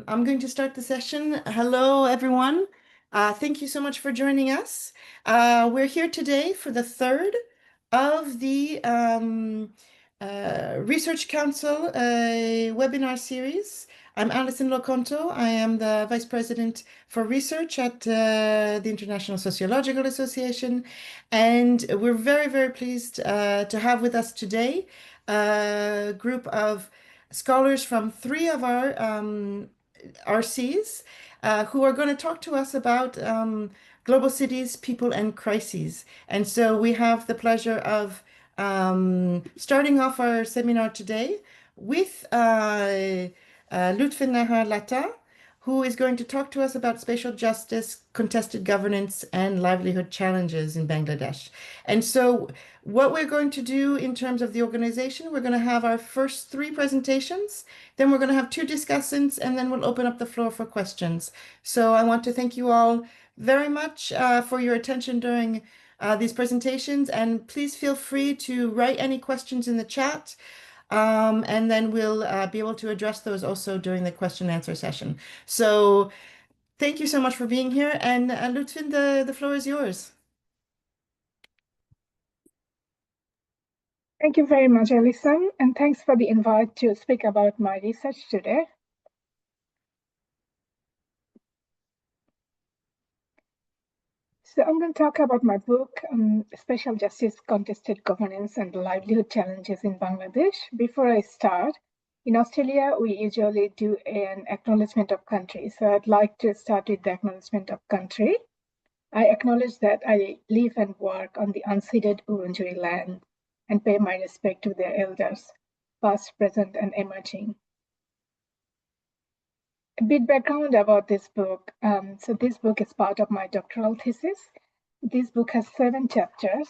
I'm going to start the session. Hello, everyone. Thank you so much for joining us. We're here today for the third of the Research Council webinar series. I'm Alison Loconto. I am the Vice President for Research at the International Sociological Association. And we're very, very pleased to have with us today a group of scholars from three of our RCs who are going to talk to us about global cities, people, and crises. And so we have the pleasure of starting off our seminar today with Lutfi Nahar Lata, who is going to talk to us about spatial justice, contested governance, and livelihood challenges in Bangladesh. And so what we're going to do in terms of the organization, we're going to have our first three presentations, then we're going to have two discussants, and then we'll open up the floor for questions. So I want to thank you all very much for your attention during these presentations, and please feel free to write any questions in the chat. And then we'll be able to address those also during the question and answer session. So thank you so much for being here. And Lutfin, the floor is yours. Thank you very much, Alison, and thanks for the invite to speak about my research today. So I'm going to talk about my book, Spatial Justice, Contested Governance and Livelihood Challenges in Bangladesh. Before I start, in Australia, we usually do an acknowledgement of country. So I'd like to start with the acknowledgement of country. I acknowledge that I live and work on the unceded Wurundjeri land and pay my respect to their elders, past, present, and emerging. A bit background about this book. So this book is part of my doctoral thesis. This book has 7 chapters,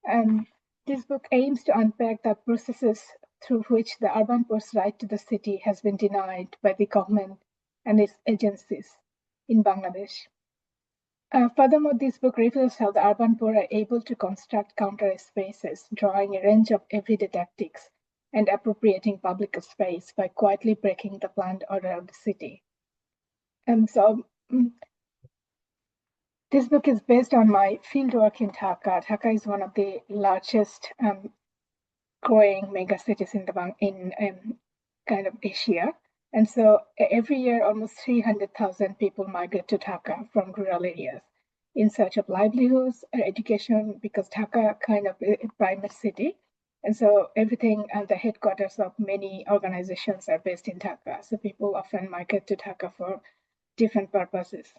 and this book aims to unpack the processes through which the urban poor's right to the city has been denied by the government and its agencies in Bangladesh. Furthermore, this book reveals how the urban poor are able to construct counter spaces, drawing a range of everyday tactics and appropriating public space by quietly breaking the planned order of the city. And so this book is based on my fieldwork in Dhaka. Dhaka is one of the largest growing megacities in kind of Asia. And so every year, almost 300,000 people migrate to Dhaka from rural areas in search of livelihoods or education, because Dhaka kind of a primate city. And so everything and the headquarters of many organizations are based in Dhaka. So people often migrate to Dhaka for different purposes.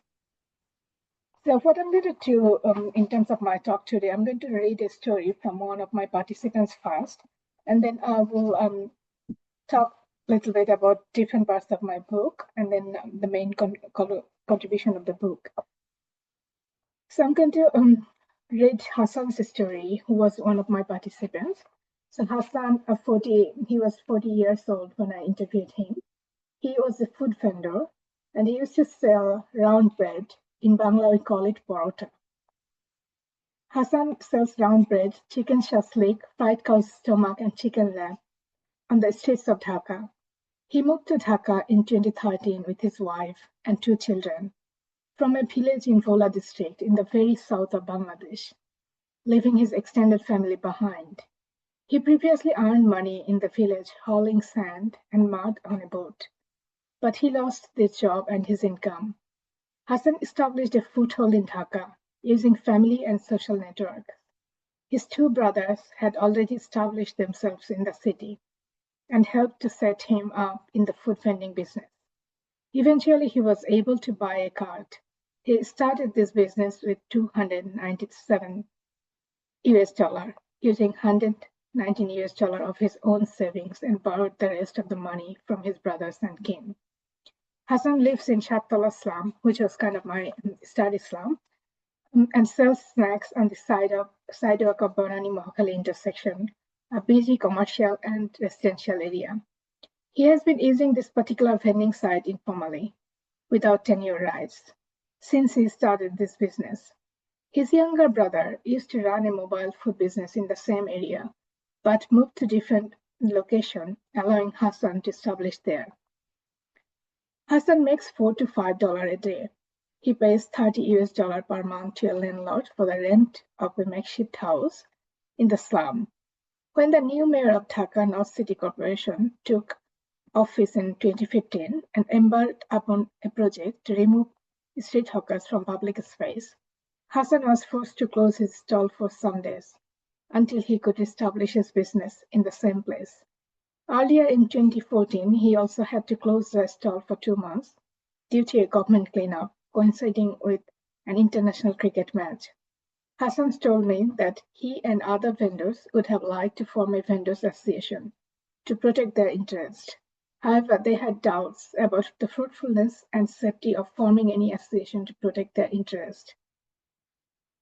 So what I'm going to do in terms of my talk today, I'm going to read a story from one of my participants first, and then I will talk a little bit about different parts of my book, and then the main contribution of the book. So I'm going to read Hassan's story, who was one of my participants. So Hassan, he was 40 years old when I interviewed him. He was a food vendor, and he used to sell round bread. In Bangla, we call it parota. Hassan sells round bread, chicken shashlik, fried cow's stomach, and chicken lamb on the streets of Dhaka. He moved to Dhaka in 2013 with his wife and 2 children from a village in Vola district in the very south of Bangladesh, leaving his extended family behind. He previously earned money in the village hauling sand and mud on a boat, but he lost this job and his income. Hassan established a foothold in Dhaka using family and social networks. His 2 brothers had already established themselves in the city and helped to set him up in the food vending business. Eventually, he was able to buy a cart. He started this business with $297 using $119 of his own savings, and borrowed the rest of the money from his brothers and kin. Hassan lives in Shatala slum, which was kind of my study slum, and sells snacks on the sidewalk of Barani Mohakali intersection, a busy commercial and residential area. He has been using this particular vending site informally, without tenure rights, since he started this business. His younger brother used to run a mobile food business in the same area, but moved to different location, allowing Hassan to establish there. Hassan makes $4 to $5 a day. He pays $30 per month to a landlord for the rent of a makeshift house in the slum. When the new mayor of Dhaka North City Corporation took office in 2015 and embarked upon a project to remove street hawkers from public space, Hassan was forced to close his stall for some days until he could establish his business in the same place. Earlier in 2014, he also had to close the stall for 2 months due to a government cleanup coinciding with an international cricket match. Hassan told me that he and other vendors would have liked to form a vendors association to protect their interests. However, they had doubts about the fruitfulness and safety of forming any association to protect their interest.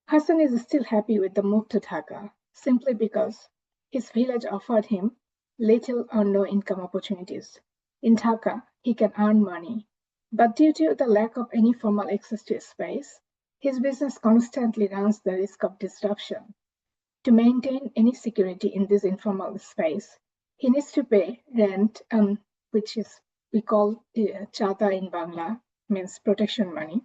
Hassan is still happy with the move to Dhaka, simply because his village offered him little or no income opportunities. In Dhaka, he can earn money, but due to the lack of any formal access to space, his business constantly runs the risk of disruption. To maintain any security in this informal space, he needs to pay rent, which is we call chada in Bangla, means protection money.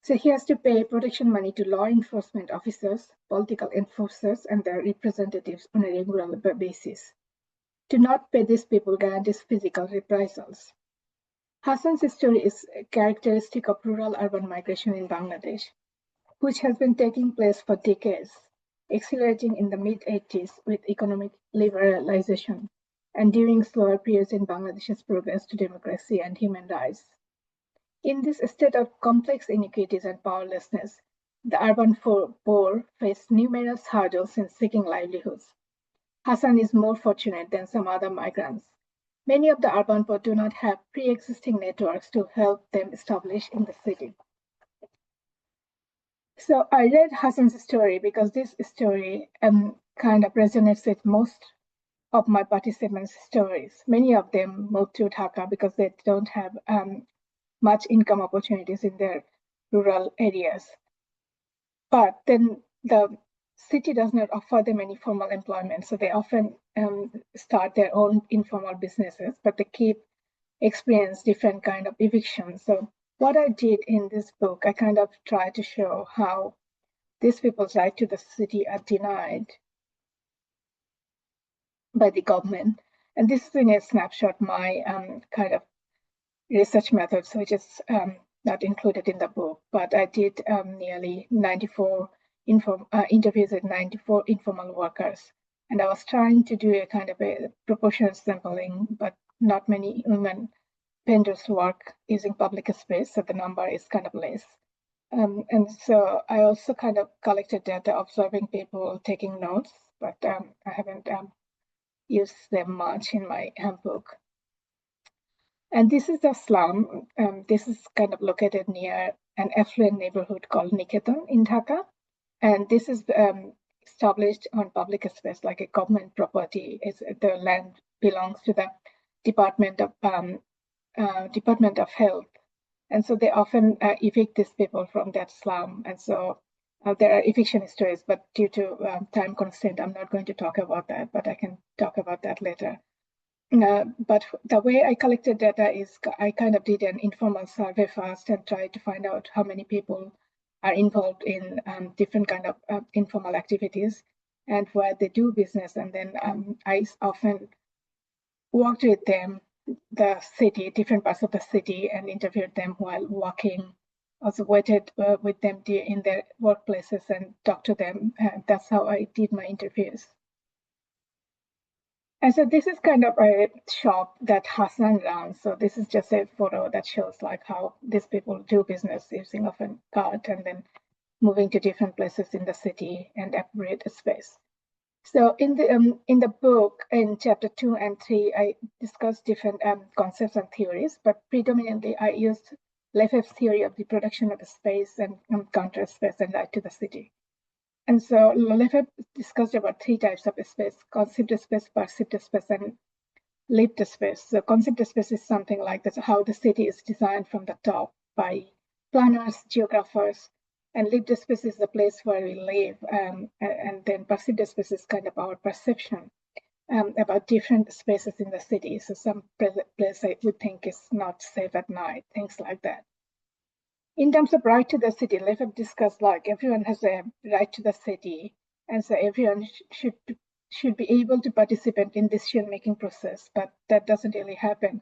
So he has to pay protection money to law enforcement officers, political enforcers, and their representatives on a regular basis. To not pay these people guarantees physical reprisals. Hassan's story is characteristic of rural-urban migration in Bangladesh, which has been taking place for decades, accelerating in the mid-80s with economic liberalization and during slower periods in Bangladesh's progress to democracy and human rights. In this state of complex inequities and powerlessness, the urban poor face numerous hurdles in seeking livelihoods. Hassan is more fortunate than some other migrants. Many of the urban poor do not have pre-existing networks to help them establish in the city. So I read Hassan's story because this story kind of resonates with most of my participants' stories. Many of them moved to Dhaka because they don't have much income opportunities in their rural areas. But then the city does not offer them any formal employment, so they often start their own informal businesses, but they keep experience different kind of evictions. So what I did in this book, I kind of try to show how these people's right to the city are denied by the government. And this is in a snapshot, my kind of research methods, which is not included in the book, but I did nearly 94 interviews with 94 informal workers. And I was trying to do a kind of a proportional sampling, but not many women vendors work using public space, so the number is kind of less. And so I also kind of collected data, observing people, taking notes, but I haven't used them much in my book. And this is the slum. This is kind of located near an affluent neighborhood called Niketan in Dhaka. And this is established on public space, like a government property. The land belongs to the Department of Health. And so they often evict these people from that slum. And so there are eviction stories, but due to time constraint, I'm not going to talk about that, but I can talk about that later. But the way I collected data is I kind of did an informal survey first and tried to find out how many people are involved in different kind of informal activities and where they do business. And then I often worked with them, the city, different parts of the city, and interviewed them while walking. Also waited with them in their workplaces and talked to them. That's how I did my interviews. And so this is kind of a shop that Hassan runs. So this is just a photo that shows like how these people do business using of a cart and then moving to different places in the city and appropriate space. So in the book, in chapter 2 and 3, I discussed different concepts and theories, but predominantly I used Lefebvre's theory of the production of the space and counter space and right to the city. And so Lefebvre discussed about 3 types of space: conceived space, perceived space, and lived space. So conceived space is something like this, how the city is designed from the top by planners, geographers, and lived space is the place where we live, and then perceived space is kind of our perception about different spaces in the city. So some place I would think is not safe at night, things like that. In terms of right to the city, let's discuss like everyone has a right to the city, and so everyone should be able to participate in decision-making process, but that doesn't really happen.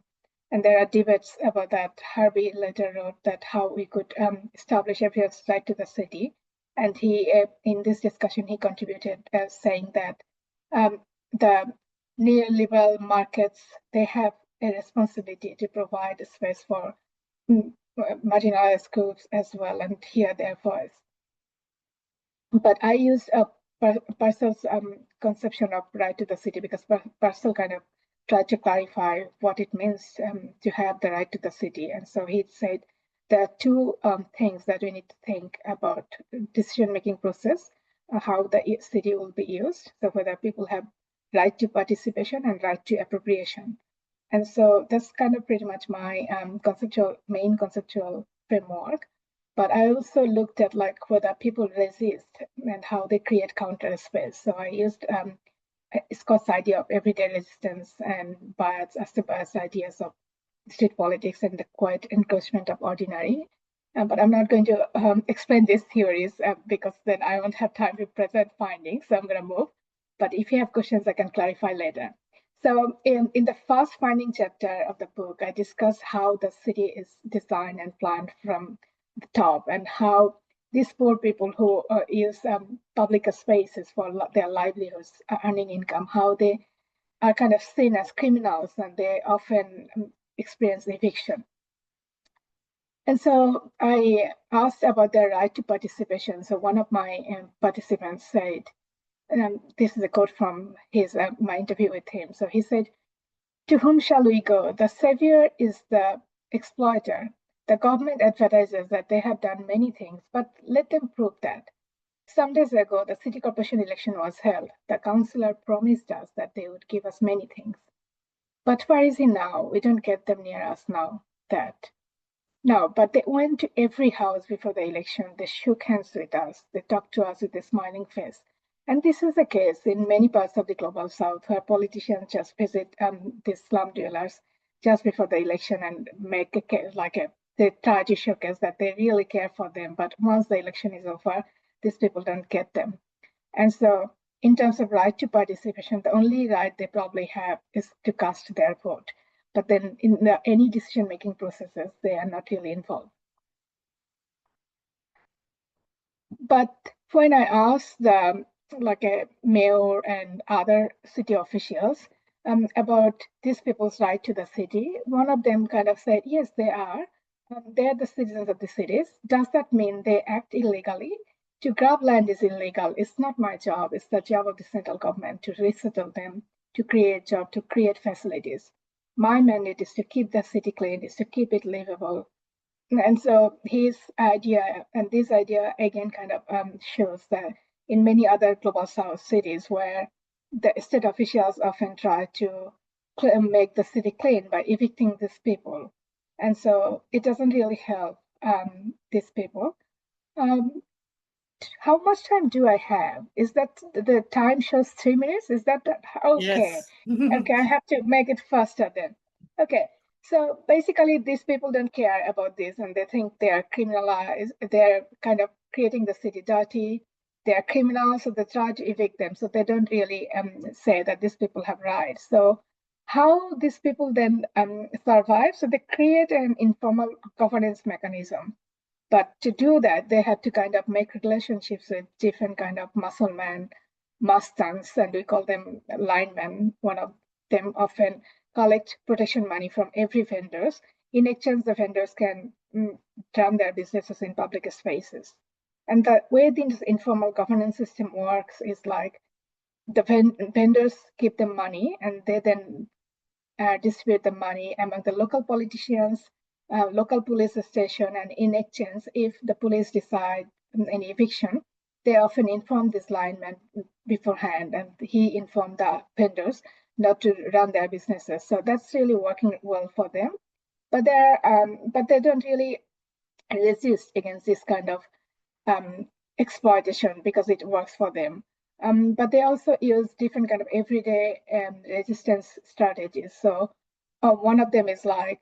And there are debates about that. Harvey later wrote that how we could establish everyone's right to the city. And he, in this discussion, he contributed saying that the neoliberal markets, they have a responsibility to provide a space for marginalized groups as well and hear their voice. But I used Purcell's conception of right to the city because Purcell kind of tried to clarify what it means to have the right to the city. And so he said there are two things that we need to think about decision-making process, how the city will be used. So whether people have right to participation and right to appropriation. And so that's kind of pretty much my main conceptual framework. But I also looked at like whether people resist and how they create counter space. So I used Scott's idea of everyday resistance and Bayard's ideas of street politics and the quiet encroachment of ordinary. But I'm not going to explain these theories because then I won't have time to present findings. So I'm going to move. But if you have questions, I can clarify later. So in the first finding chapter of the book, I discuss how the city is designed and planned from the top and how these poor people who use public spaces for their livelihoods, earning income, how they are kind of seen as criminals and they often experience eviction. And so I asked about their right to participation. So one of my participants said, this is a quote from my interview with him. So he said, "To whom shall we go? The savior is the exploiter. The government advertises that they have done many things, but let them prove that. Some days ago, the city corporation election was held. The councillor promised us that they would give us many things. But where is he now? We don't get them near us now. But they went to every house before the election. They shook hands with us. They talked to us with a smiling face. And this is the case in many parts of the global south where politicians just visit these slum dwellers just before the election and make they try to showcase that they really care for them. But once the election is over, these people don't get them. And so in terms of right to participation, the only right they probably have is to cast their vote. But then in any decision-making processes, they are not really involved. But when I asked a mayor and other city officials about these people's right to the city, one of them kind of said, yes, they are. They're the citizens of the cities. Does that mean they act illegally? To grab land is illegal. It's not my job. It's the job of the central government to resettle them, to create jobs, to create facilities. My mandate is to keep the city clean, is to keep it livable. And so his idea, and this idea again kind of shows that in many other global south cities where the state officials often try to make the city clean by evicting these people. And so it doesn't really help these people. How much time do I have? Is that the time shows 3 minutes? Is that okay? Yes. Okay, I have to make it faster then. Okay, so basically these people don't care about this and they think they are criminalized. They're kind of creating the city dirty. They are criminals, so they try to evict them. So they don't really say that these people have rights. So how these people then survive? So they create an informal governance mechanism. But to do that, they had to kind of make relationships with different kind of musclemen, mustangs, and we call them linemen. One of them often collect protection money from every vendors. In exchange, the vendors can run their businesses in public spaces. And the way this informal governance system works is like the vendors keep the money and they then distribute the money among the local politicians, local police station, and in exchange, if the police decide an eviction, they often inform this lineman beforehand, and he informed the vendors not to run their businesses. So that's really working well for them. But they don't really resist against this kind of exploitation because it works for them. But they also use different kind of everyday resistance strategies. So one of them is like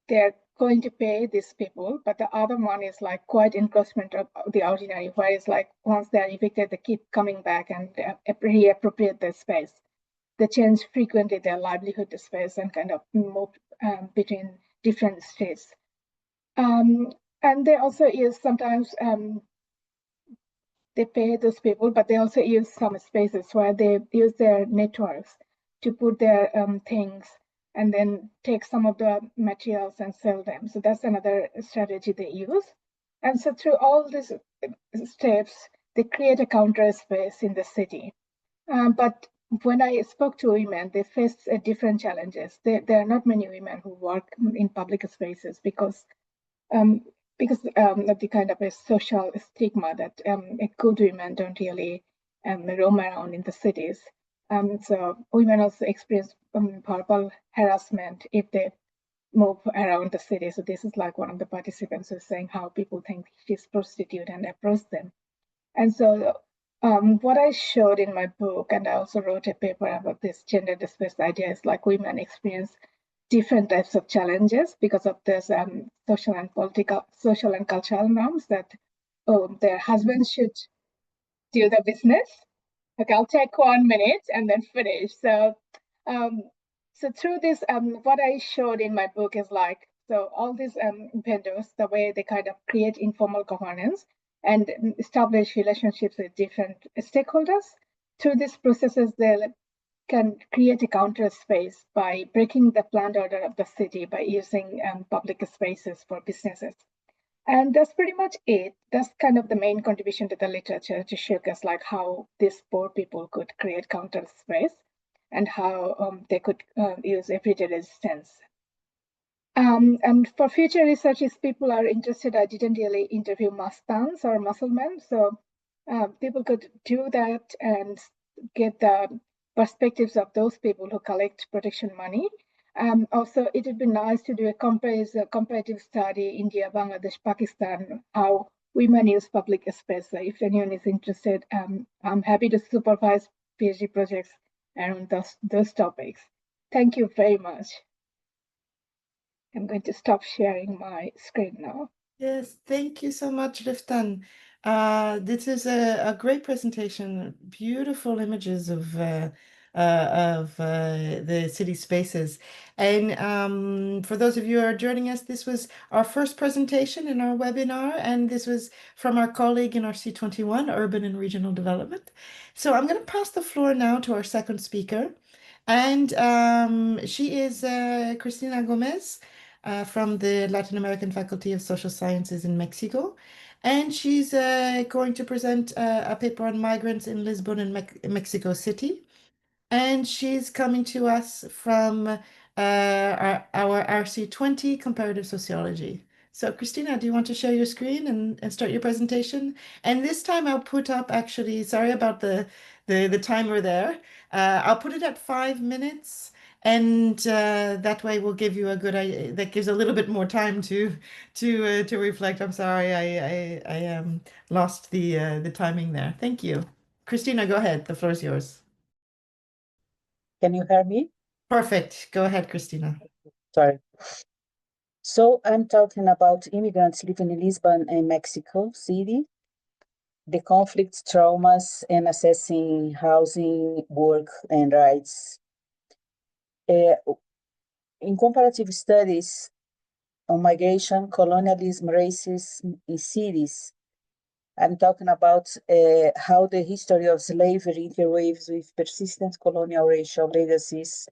they're going to pay these people, but the other one is like quiet encroachment of the ordinary, where it's like once they're evicted, they keep coming back and reappropriate their space. They change frequently their livelihood space and kind of move between different states. And they also use sometimes they pay those people, but they also use some spaces where they use their networks to put their things and then take some of the materials and sell them. So that's another strategy they use. And so through all these steps, they create a counter space in the city. But when I spoke to women, they face different challenges. There are not many women who work in public spaces um, of the kind of a social stigma that good women don't really roam around in the cities. So women also experience verbal harassment if they move around the city. So this is like one of the participants was saying how people think she's prostitute and approach them. And so what I showed in my book, and I also wrote a paper about this gender displaced idea, is like women experience different types of challenges because of this social and cultural norms that their husbands should do the business. Okay, I'll take 1 minute and then finish. Um, so through this, what I showed in my book is like, so all these vendors, the way they kind of create informal governance and establish relationships with different stakeholders. Through these processes, they can create a counter space by breaking the planned order of the city by using public spaces for businesses. And that's pretty much it. That's kind of the main contribution to the literature to showcase like how these poor people could create counter space and how they could use everyday resistance. And for future research, if people are interested, I didn't really interview Mustans or Musselmen, so people could do that and get the perspectives of those people who collect protection money. Also, it would be nice to do a comparative study, India, Bangladesh, Pakistan, how women use public space. So if anyone is interested, I'm happy to supervise PhD projects around those topics. Thank you very much. I'm going to stop sharing my screen now. Yes, thank you so much, Riftan. This is a great presentation, beautiful images of the city spaces. And for those of you who are joining us, this was our first presentation in our webinar, and this was from our colleague in RC21, Urban and Regional Development. So I'm going to pass the floor now to our second speaker, and she is Cristina Gomez from the Latin American Faculty of Social Sciences in Mexico. And she's going to present a paper on migrants in Lisbon and Mexico City. And she's coming to us from our RC20 Comparative Sociology. So, Christina, do you want to share your screen and start your presentation? And this time I'll put up actually, sorry about the timer there. I'll put it at 5 minutes, and that way we'll give you a good idea. That gives a little bit more time to reflect. I'm sorry, I lost the timing there. Thank you. Christina, go ahead. The floor is yours. Can you hear me? Perfect. Go ahead, Christina. Sorry. So I'm talking about immigrants living in Lisbon and Mexico City, the conflicts, traumas, and assessing housing, work, and rights. In comparative studies on migration, colonialism, racism in cities, I'm talking about how the history of slavery interweaves with persistent colonial racial legacies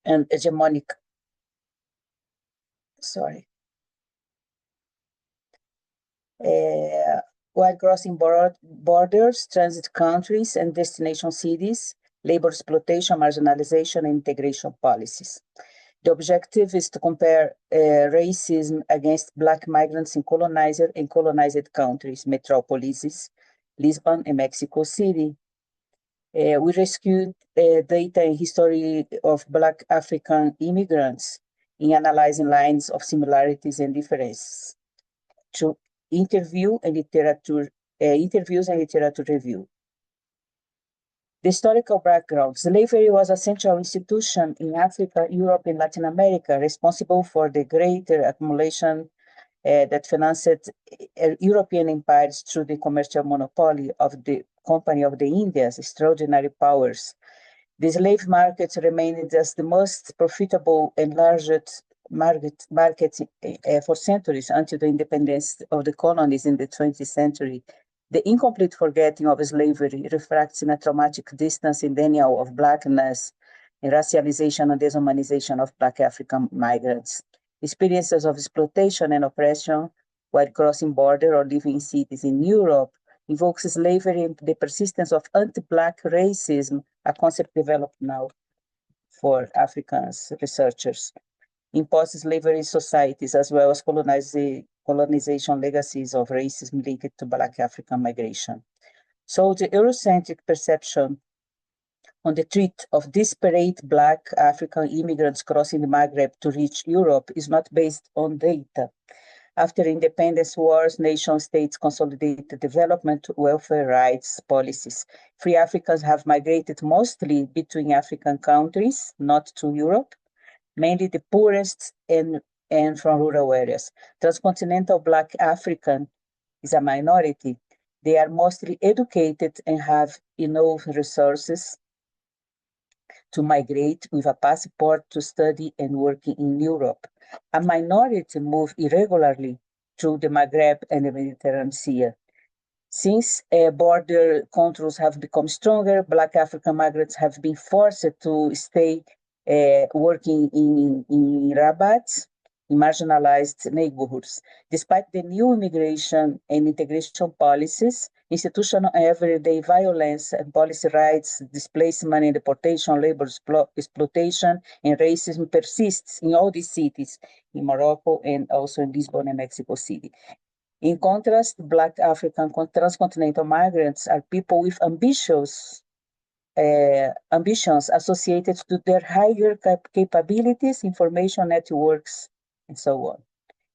and hegemonic. While crossing borders, transit countries, and destination cities, labor exploitation, marginalization, and integration policies. The objective is to compare racism against Black migrants in colonized and colonized countries, metropolises, Lisbon and Mexico City. We rescued data and history of Black African immigrants in analyzing lines of similarities and differences. To interview and literature interviews and literature review. The historical background. Slavery was a central institution in Africa, Europe, and Latin America, responsible for the greater accumulation that financed European empires through the commercial monopoly of the Company of the Indies, extraordinary powers. The slave markets remained as the most profitable and largest market for centuries until the independence of the colonies in the 20th century. The incomplete forgetting of slavery reflects in a traumatic distance in denial of Blackness, and racialization and deshumanization of Black African migrants. Experiences of exploitation and oppression while crossing border or living in cities in Europe invokes slavery and the persistence of anti-Black racism, a concept developed now for African researchers, in post-slavery societies, as well as colonization legacies of racism linked to Black African migration. So the Eurocentric perception on the threat of disparate Black African immigrants crossing the Maghreb to reach Europe is not based on data. After independence wars, nation states consolidated development, welfare rights policies. Free Africans have migrated mostly between African countries, not to Europe, mainly the poorest and from rural areas. Transcontinental Black African is a minority. They are mostly educated and have enough resources to migrate with a passport to study and work in Europe. A minority move irregularly through the Maghreb and the Mediterranean Sea. Since border controls have become stronger, Black African migrants have been forced to stay working in Rabat, in marginalized neighborhoods. Despite the new immigration and integration policies, institutional everyday violence and policy rights, displacement and deportation, labor exploitation, and racism persists in all these cities, in Morocco and also in Lisbon and Mexico City. In contrast, Black African transcontinental migrants are people with ambitions associated to their higher capabilities, information networks, and so on.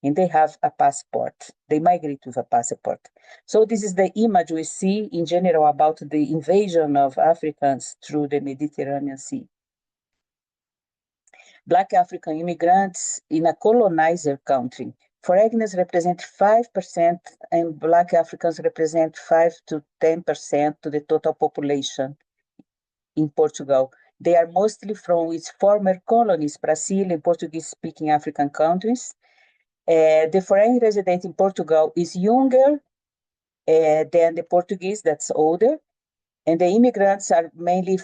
And they have a passport. They migrate with a passport. So this is the image we see in general about the invasion of Africans through the Mediterranean Sea. Black African immigrants in a colonizer country. Foreigners represent 5% and Black Africans represent 5 to 10% to the total population in Portugal. They are mostly from its former colonies, Brazil and Portuguese-speaking African countries. The foreign resident in Portugal is younger than the Portuguese, that's older. And the immigrants are mainly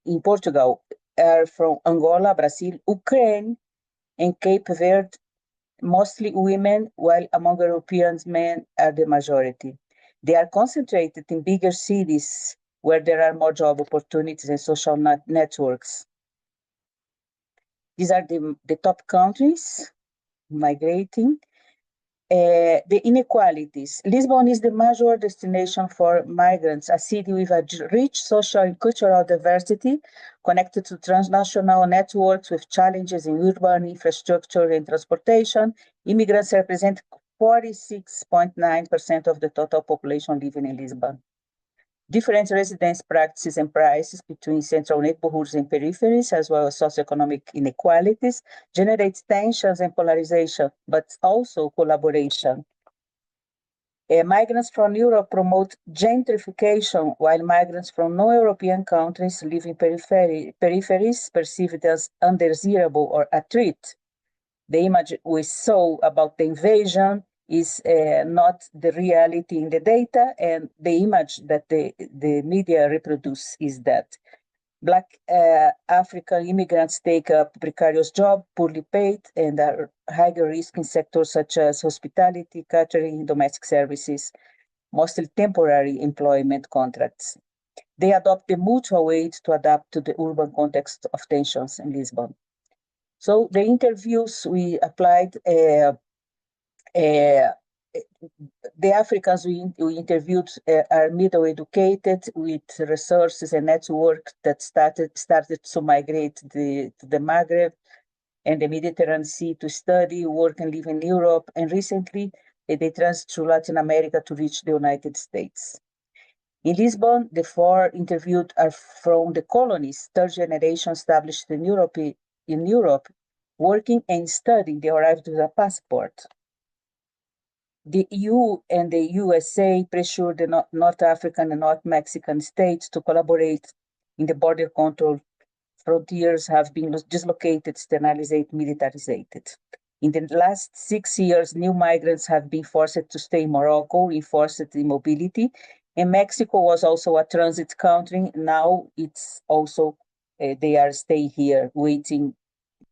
in Portugal, are from Angola, Brazil, Ukraine, and Cape Verde, mostly women, while among Europeans, men are the majority. They are concentrated in bigger cities where there are more job opportunities and social networks. These are the top countries migrating. The inequalities. Lisbon is the major destination for migrants, a city with a rich social and cultural diversity connected to transnational networks with challenges in urban infrastructure and transportation. Immigrants represent 46.9% of the total population living in Lisbon. Different residence practices and prices between central neighborhoods and peripheries, as well as socioeconomic inequalities, generate tensions and polarization, but also collaboration. Migrants from Europe promote gentrification, while migrants from non-European countries live in peripheries perceived as undesirable or a threat. The image we saw about the invasion is not the reality in the data, and the image that the media reproduce is that Black African immigrants take up precarious jobs, poorly paid, and are higher risk in sectors such as hospitality, catering, and domestic services, mostly temporary employment contracts. They adopt the mutual aid to adapt to the urban context of tensions in Lisbon. So the interviews we applied, the Africans we interviewed are middle educated with resources and network that started to migrate to the Maghreb and the Mediterranean Sea to study, work, and live in Europe. And recently, they transit through Latin America to reach the United States. In Lisbon, the 4 interviewed are from the colonies, third generation established in Europe, working and studying. They arrived with a passport. The EU and the USA pressured the North African and North Mexican states to collaborate in the border control. Frontiers have been dislocated, externalized, militarized. In the last 6 years, new migrants have been forced to stay in Morocco, enforced mobility, and Mexico was also a transit country. Now it's also, they are staying here waiting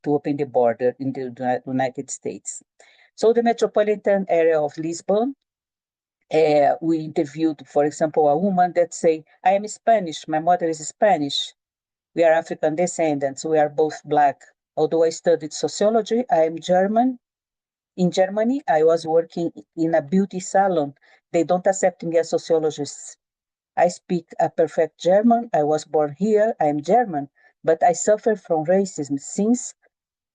to open the border in the United States. So the metropolitan area of Lisbon, we interviewed, for example, a woman that say, I am Spanish, my mother is Spanish. We are African descendants, we are both Black. Although I studied sociology, I am German. In Germany, I was working in a beauty salon. They don't accept me as sociologist. I speak a perfect German. I was born here. I am German, but I suffer from racism since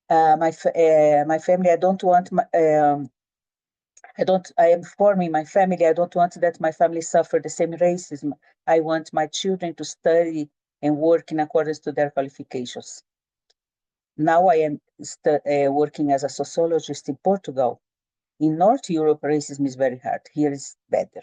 my family. I don't want I am forming my family. I don't want that my family suffer the same racism. I want my children to study and work in accordance to their qualifications. Now I am working as a sociologist in Portugal. In North Europe, racism is very hard. Here is better.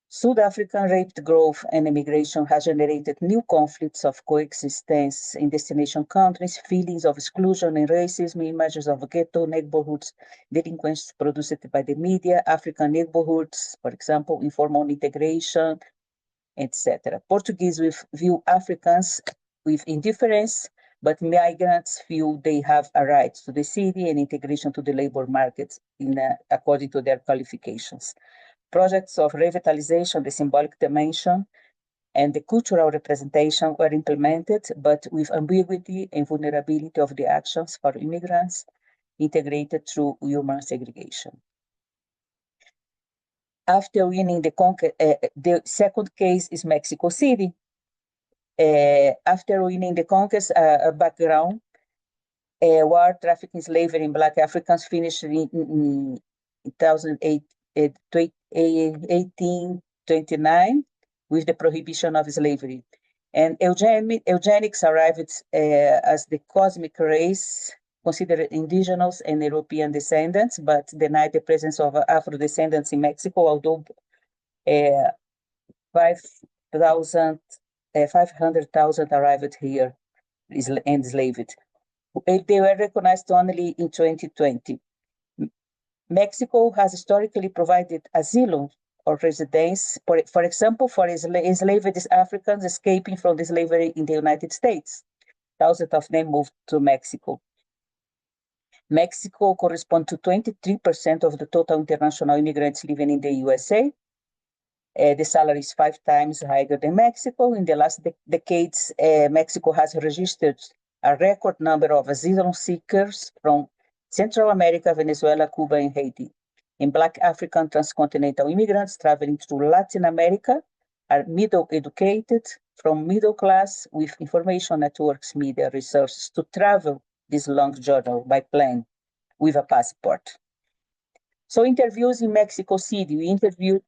South African rapid growth and immigration has generated new conflicts of coexistence in destination countries, feelings of exclusion and racism, images of ghetto neighborhoods, delinquencies produced by the media, African neighborhoods, for example, informal integration, etc. Portuguese view Africans with indifference, but migrants feel they have a right to the city and integration to the labor market according to their qualifications. Projects of revitalization, the symbolic dimension, and the cultural representation were implemented, but with ambiguity and vulnerability of the actions for immigrants integrated through human segregation. After winning the second case is Mexico City. After winning the conquest, a background, war, trafficking, slavery in Black Africans finished in 1829 with the prohibition of slavery. And eugenics arrived as the cosmic race, considered indigenous and European descendants, but denied the presence of Afro-descendants in Mexico, although 500,000 arrived here enslaved. They were recognized only in 2020. Mexico has historically provided asylum or residence, for example, for enslaved Africans escaping from the slavery in the United States. Thousands of them moved to Mexico. Mexico corresponds to 23% of the total international immigrants living in the USA. The salary is 5 times higher than Mexico. In the last decades, Mexico has registered a record number of asylum seekers from Central America, Venezuela, Cuba, and Haiti. And Black African transcontinental immigrants traveling through Latin America are middle educated, from middle class with information networks, media resources to travel this long journey by plane with a passport. So interviews in Mexico City, we interviewed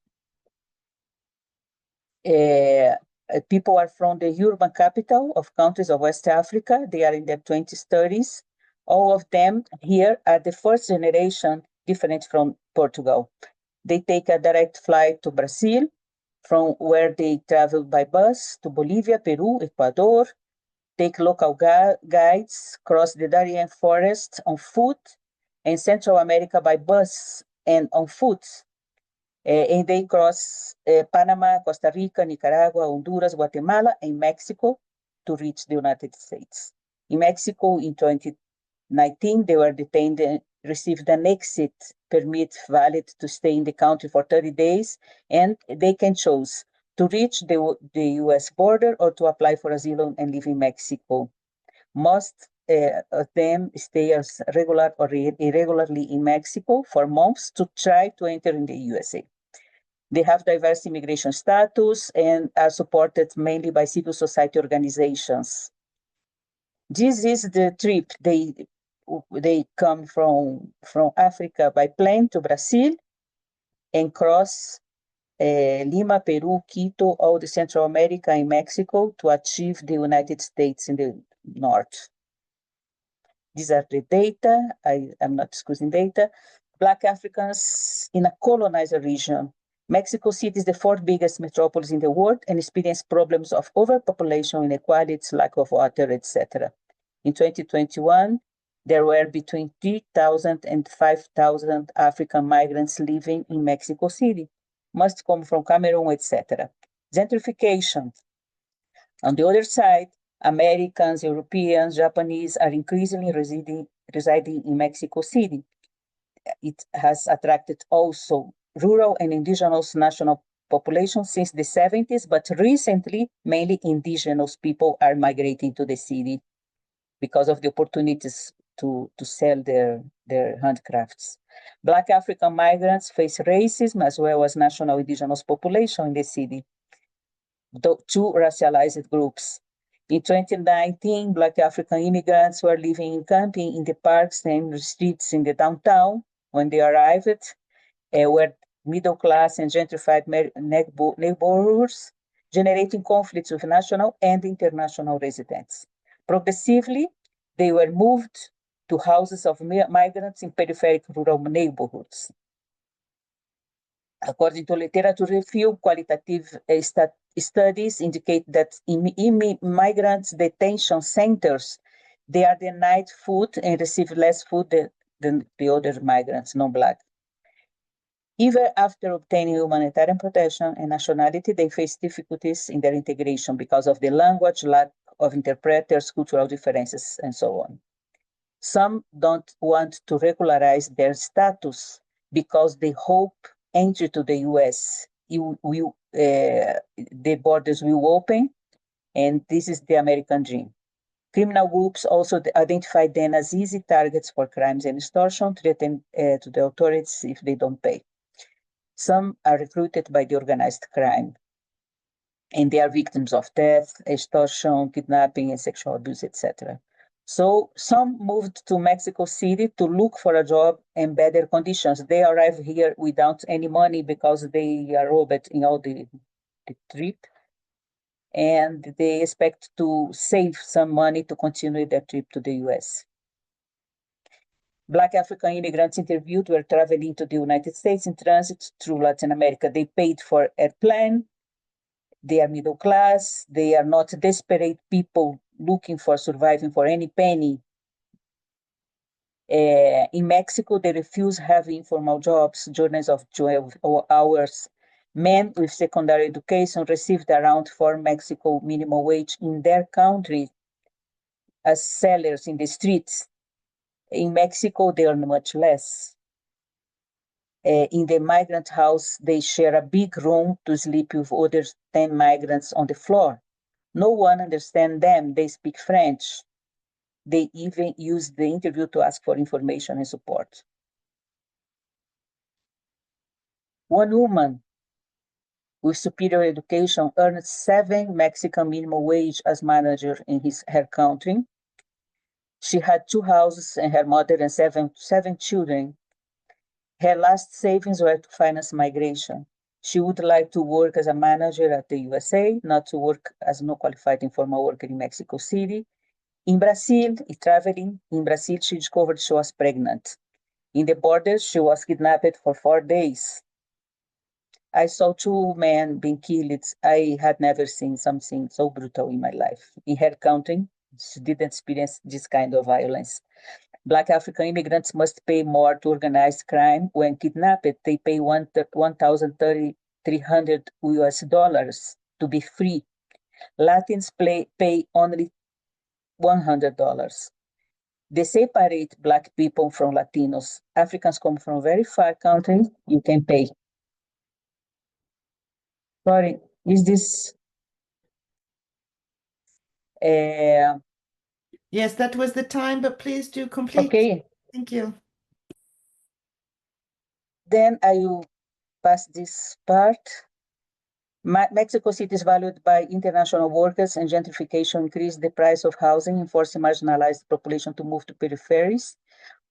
people are from the urban capital of countries of West Africa. They are in their 20s, 30s. All of them here are the first generation, different from Portugal. They take a direct flight to Brazil, from where they travel by bus to Bolivia, Peru, Ecuador, take local guides, cross the Darien forest on foot, and Central America by bus and on foot. And they cross Panama, Costa Rica, Nicaragua, Honduras, Guatemala, and Mexico to reach the United States. In Mexico, in 2019, they were detained and received an exit permit valid to stay in the country for 30 days, and they can choose to reach the US border or to apply for asylum and live in Mexico. Most of them stay as regular or irregularly in Mexico for months to try to enter in the USA. They have diverse immigration status and are supported mainly by civil society organizations. This is the trip. They come from Africa by plane to Brazil, and cross Lima, Peru, Quito, all the Central America and Mexico to achieve the United States in the north. These are the data. I am not discussing data. Black Africans in a colonized region. Mexico City is the fourth biggest metropolis in the world and experiences problems of overpopulation, inequalities, lack of water, etc. In 2021, there were between 3,000 and 5,000 African migrants living in Mexico City. Must come from Cameroon, etc. Gentrification. On the other side, Americans, Europeans, Japanese are increasingly residing in Mexico City. It has attracted also rural and indigenous national population since the 70s, but recently, mainly indigenous people are migrating to the city because of the opportunities to sell their handcrafts. Black African migrants face racism as well as national indigenous population in the city, two racialized groups. In 2019, Black African immigrants were living in camping in the parks and streets in the downtown. When they arrived, were middle class and gentrified neighborhoods, generating conflicts with national and international residents. Progressively, they were moved to houses of migrants in peripheric rural neighborhoods. According to literature review, qualitative studies indicate that in migrants detention centers, they are denied food and receive less food than the other migrants, non-Black. Even after obtaining humanitarian protection and nationality, they face difficulties in their integration because of the language, lack of interpreters, cultural differences, and so on. Some don't want to regularize their status because they hope entry to the US, the borders will open, and this is the American dream. Criminal groups also identify them as easy targets for crimes and extortion, threatened to the authorities if they don't pay. Some are recruited by the organized crime, and they are victims of theft, extortion, kidnapping, and sexual abuse, etc. So some moved to Mexico City to look for a job and better conditions. They arrive here without any money because they are robbed in all the trip, and they expect to save some money to continue their trip to the US. Black African immigrants interviewed were traveling to the United States in transit through Latin America. They paid for airplane. They are middle class. They are not desperate people looking for surviving for any penny. In Mexico, they refuse having informal jobs, journeys of 12 hours. Men with secondary education received around 4 Mexico minimum wage in their country as sellers in the streets. In Mexico, they earn much less. In the migrant house, they share a big room to sleep with other 10 migrants on the floor. No one understands them. They speak French. They even use the interview to ask for information and support. One woman with superior education earned 7 Mexican minimum wage as manager in her country. She had 2 houses and her mother and seven children. Her last savings were to finance migration. She would like to work as a manager at the USA, not to work as no qualified informal worker in Mexico City. In Brazil, traveling in Brazil, she discovered she was pregnant. In the borders, she was kidnapped for 4 days. I saw 2 men being killed. I had never seen something so brutal in my life. In her country, she didn't experience this kind of violence. Black African immigrants must pay more to organized crime. When kidnapped, they pay $1,300 US to be free. Latins pay only $100. They separate Black people from Latinos. Africans come from very far countries, you can pay. Sorry, is this? Yes, that was the time, but please do complete. Okay. Thank you. Then I will pass this part. Mexico City is valued by international workers, and gentrification increased the price of housing, forcing marginalized population to move to peripheries.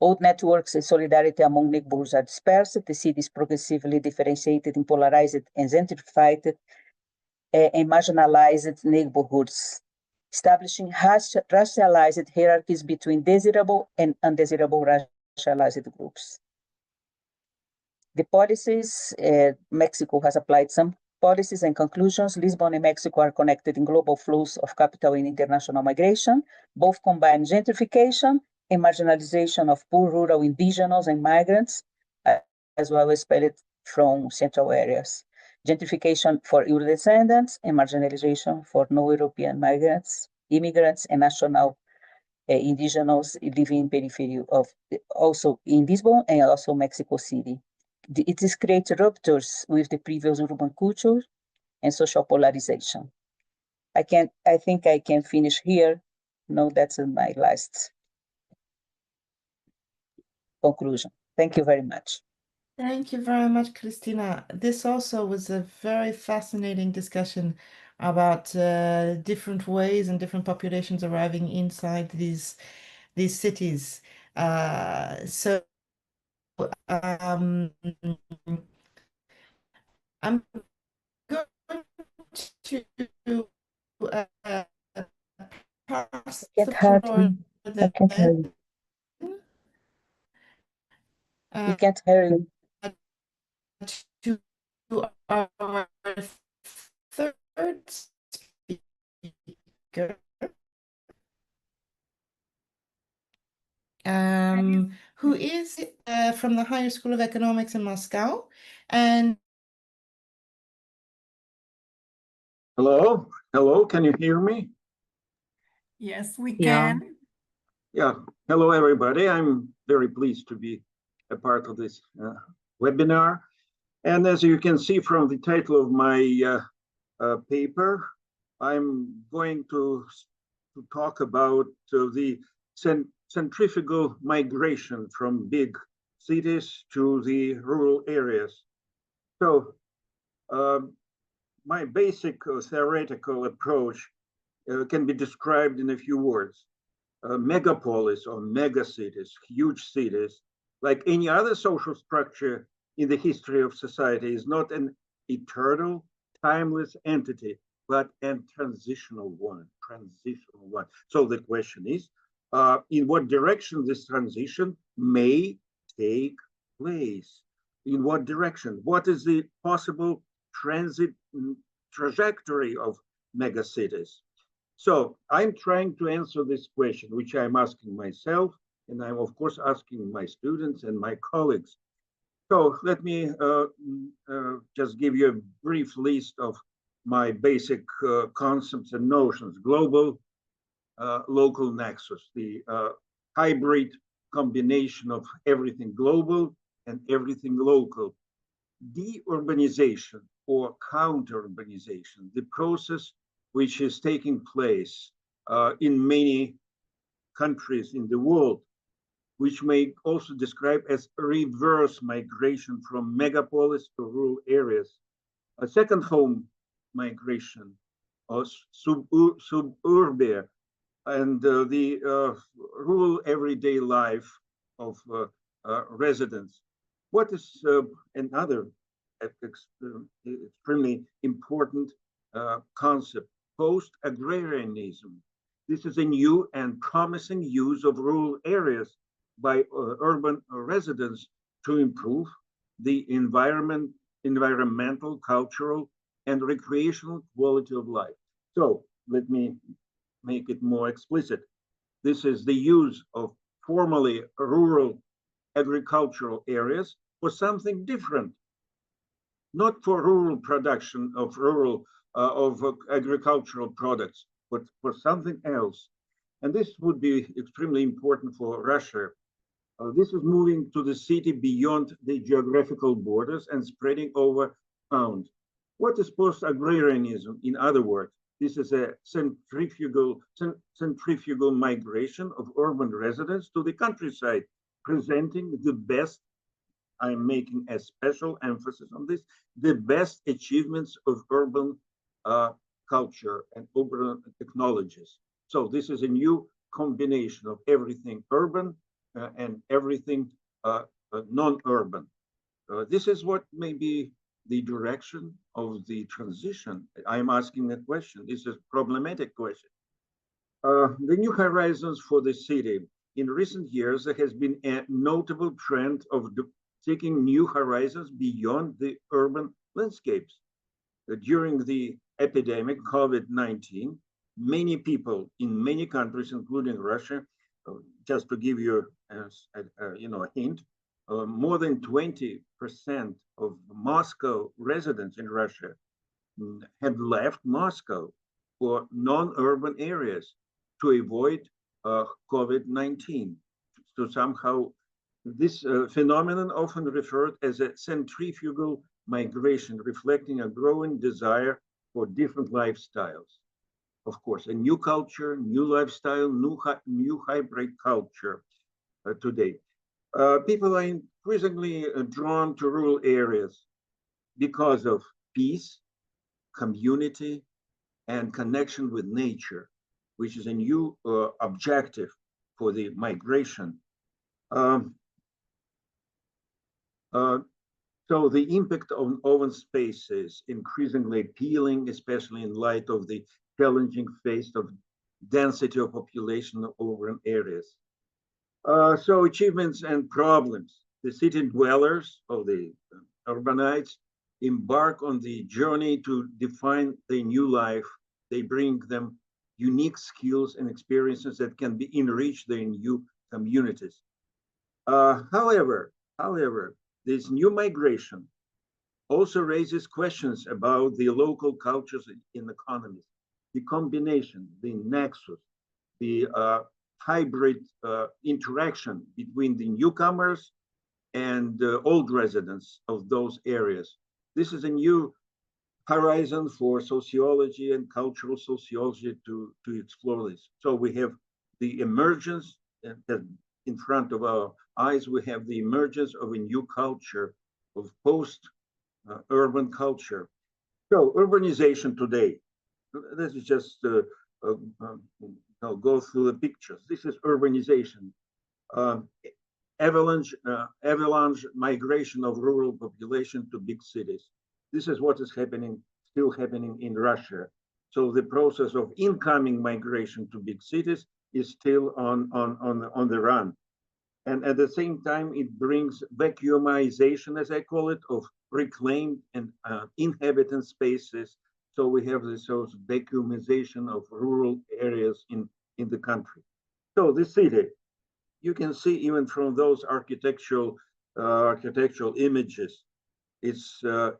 Old networks and solidarity among neighborhoods are dispersed. The city is progressively differentiated in polarized and gentrified and marginalized neighborhoods, establishing racialized hierarchies between desirable and undesirable racialized groups. The policies, Mexico has applied some policies and conclusions. Lisbon and Mexico are connected in global flows of capital and international migration. Both combine gentrification and marginalization of poor rural indigenous and migrants, as well as expelled from central areas. Gentrification for Euro descendants and marginalization for no-European migrants, immigrants, and national indigenous living in periphery of also in Lisbon and also Mexico City. It is created ruptures with the previous urban culture and social polarization. I think I can finish here. No, that's my last conclusion. Thank you very much. Thank you very much, Christina. This also was a very fascinating discussion about different ways and different populations arriving inside these cities. So I'm going to pass the floor I can't hear you. We can't hear you. To our third speaker, who is from the Higher School of Economics in Moscow. And hello, can you hear me? Yes, we can. Yeah, hello everybody. I'm very pleased to be a part of this webinar. And as you can see from the title of my paper, I'm going to talk about the centrifugal migration from big cities to the rural areas. So my basic theoretical approach can be described in a few words. Megapolis or megacities, huge cities, like any other social structure in the history of society, is not an eternal, timeless entity, but a transitional one. So the question is, in what direction this transition may take place? In what direction? What is the possible transit trajectory of megacities? So I'm trying to answer this question, which I'm asking myself, and I'm of course asking my students and my colleagues. So let me just give you a brief list of my basic concepts and notions. Global, local nexus, the hybrid combination of everything global and everything local. De-urbanization or counter-urbanization, the process which is taking place in many countries in the world, which may also describe as reverse migration from megapolis to rural areas. A second home migration, or suburbia, and the rural everyday life of residents. What is another extremely important concept? Post-agrarianism. This is a new and promising use of rural areas by urban residents to improve the environmental, cultural, and recreational quality of life. So let me make it more explicit. This is the use of formerly rural agricultural areas for something different, not for rural production of agricultural products, but for something else. And this would be extremely important for Russia. This is moving to the city beyond the geographical borders and spreading over towns. What is post-agrarianism? In other words, this is a centrifugal migration of urban residents to the countryside, presenting the best, I'm making a special emphasis on this, the best achievements of urban culture and urban technologies. So this is a new combination of everything urban and everything non-urban. This is what may be the direction of the transition. I'm asking that question. This is a problematic question. The new horizons for the city. In recent years, there has been a notable trend of seeking new horizons beyond the urban landscapes. During the epidemic COVID-19, many people in many countries, including Russia, just to give you a hint, more than 20% of Moscow residents in Russia had left Moscow for non-urban areas to avoid COVID-19. So somehow this phenomenon often referred as a centrifugal migration, reflecting a growing desire for different lifestyles. Of course, a new culture, new lifestyle, new hybrid culture today. People are increasingly drawn to rural areas because of peace, community, and connection with nature, which is a new objective for the migration. So the impact on open spaces increasingly appealing, especially in light of the challenging face of density of population of urban areas. So achievements and problems. The city dwellers or the urbanites embark on the journey to define their new life. They bring them unique skills and experiences that can be enrich their new communities. However, this new migration also raises questions about the local cultures and economies, the combination, the nexus, the hybrid interaction between the newcomers and old residents of those areas. This is a new horizon for sociology and cultural sociology to explore this. So we have the emergence in front of our eyes, we have the emergence of a new culture, of post-urban culture. So urbanization today, let's just go through the pictures. This is urbanization. Avalanche migration of rural population to big cities. This is what is still happening in Russia. So the process of incoming migration to big cities is still on the run. And at the same time, it brings vacuumization, as I call it, of reclaimed and inhabited spaces. So we have this sort of vacuumization of rural areas in the country. So the city, you can see even from those architectural images, it's I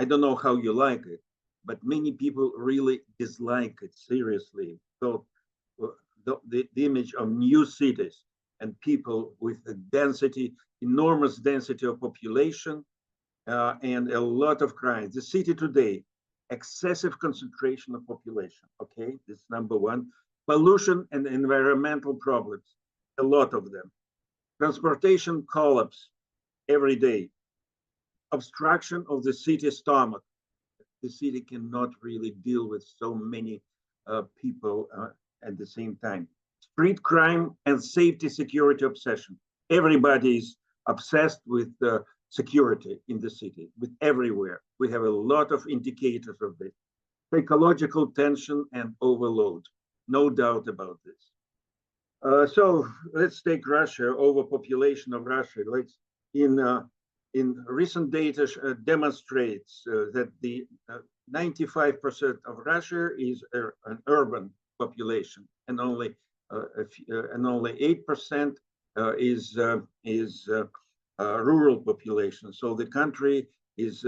don't know how you like it, but many people really dislike it seriously. So the image of new cities and people with a density, enormous density of population, and a lot of crime. The city today, excessive concentration of population, okay? This is number one. Pollution and environmental problems, a lot of them. Transportation collapse every day. Obstruction of the city stomach. The city cannot really deal with so many people at the same time. Street crime and safety security obsession. Everybody is obsessed with security in the city, with everywhere. We have a lot of indicators of this. Psychological tension and overload, no doubt about this. So let's take Russia, overpopulation of Russia. In recent data demonstrates that the 95% of Russia is an urban population, and only 8% is rural population. So the country is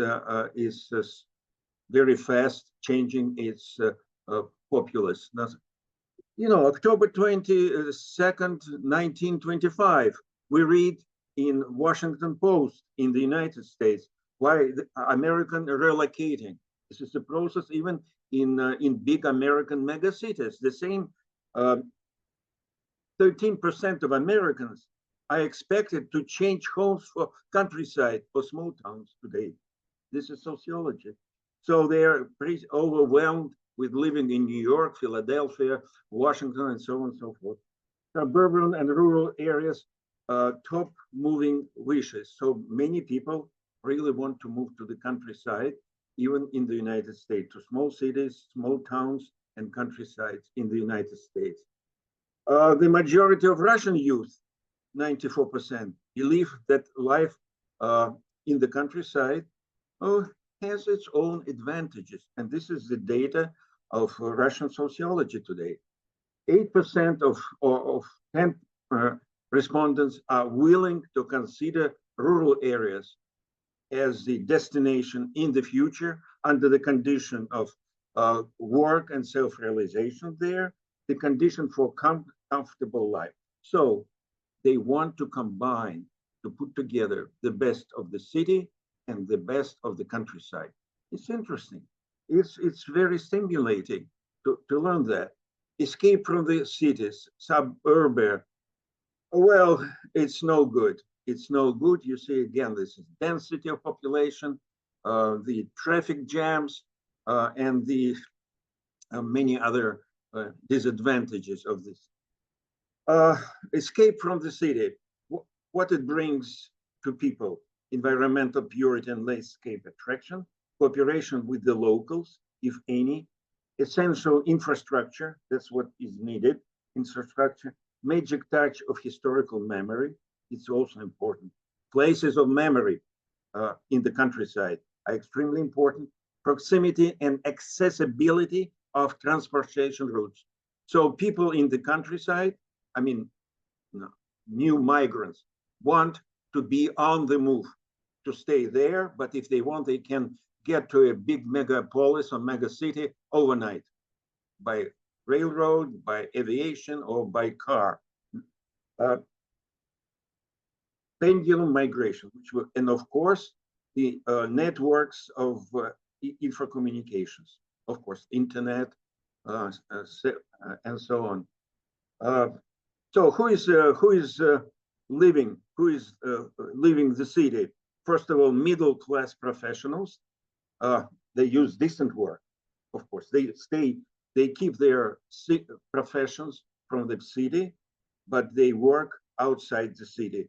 very fast changing its populace. You know, October 22nd, 1925, we read in Washington Post in the United States why the American relocating. This is a process even in big American megacities. The same 13% of Americans are expected to change homes for countryside, for small towns today. This is sociology. So they are pretty overwhelmed with living in New York, Philadelphia, Washington, and so on and so forth. suburban and rural areas, top moving wishes. So many people really want to move to the countryside, even in the United States, to small cities, small towns, and countrysides in the United States. The majority of Russian youth, 94%, believe that life in the countryside has its own advantages. And this is the data of Russian sociology today. 8% of 10 respondents are willing to consider rural areas as the destination in the future under the condition of work and self-realization there, the condition for comfortable life. So they want to combine, to put together the best of the city and the best of the countryside. It's interesting. It's very stimulating to learn that. Escape from the cities, suburban. Well, it's no good. It's no good. You see, again, this is density of population, the traffic jams, and the many other disadvantages of this. Escape from the city, what it brings to people: environmental purity and landscape attraction, cooperation with the locals, if any, essential infrastructure, that's what is needed, infrastructure, magic touch of historical memory, it's also important. Places of memory in the countryside are extremely important. Proximity and accessibility of transportation routes. So people in the countryside, I mean, new migrants, want to be on the move, to stay there, but if they want, they can get to a big megapolis or mega city overnight by railroad, by aviation, or by car. Pendulum migration, and of course, the networks of info communications, of course, internet, and so on. So who is living the city? First of all, middle class professionals. They use decent work, of course. They keep their professions from the city, but they work outside the city.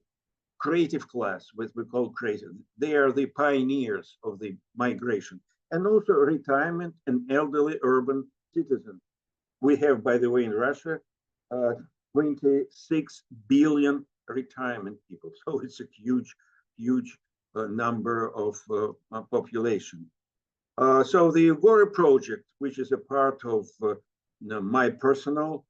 Creative class, what we call creative, they are the pioneers of the migration, and also retirement and elderly urban citizens. We have, by the way, in Russia, 26 billion retirement people. So it's a huge number of population. So the Agora project, which is a part of my personal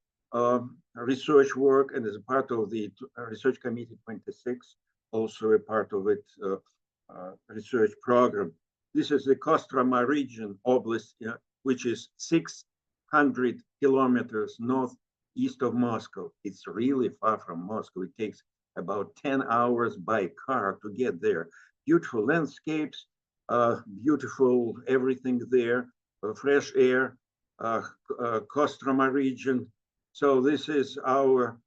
research work and is a part of the Research Committee 26, also a part of its research program. This is the Kostroma region Oblast, which is 600 kilometers northeast of Moscow. It's really far from Moscow. It takes about 10 hours by car to get there. Beautiful landscapes, beautiful everything there, fresh air, Kostroma region. So this is our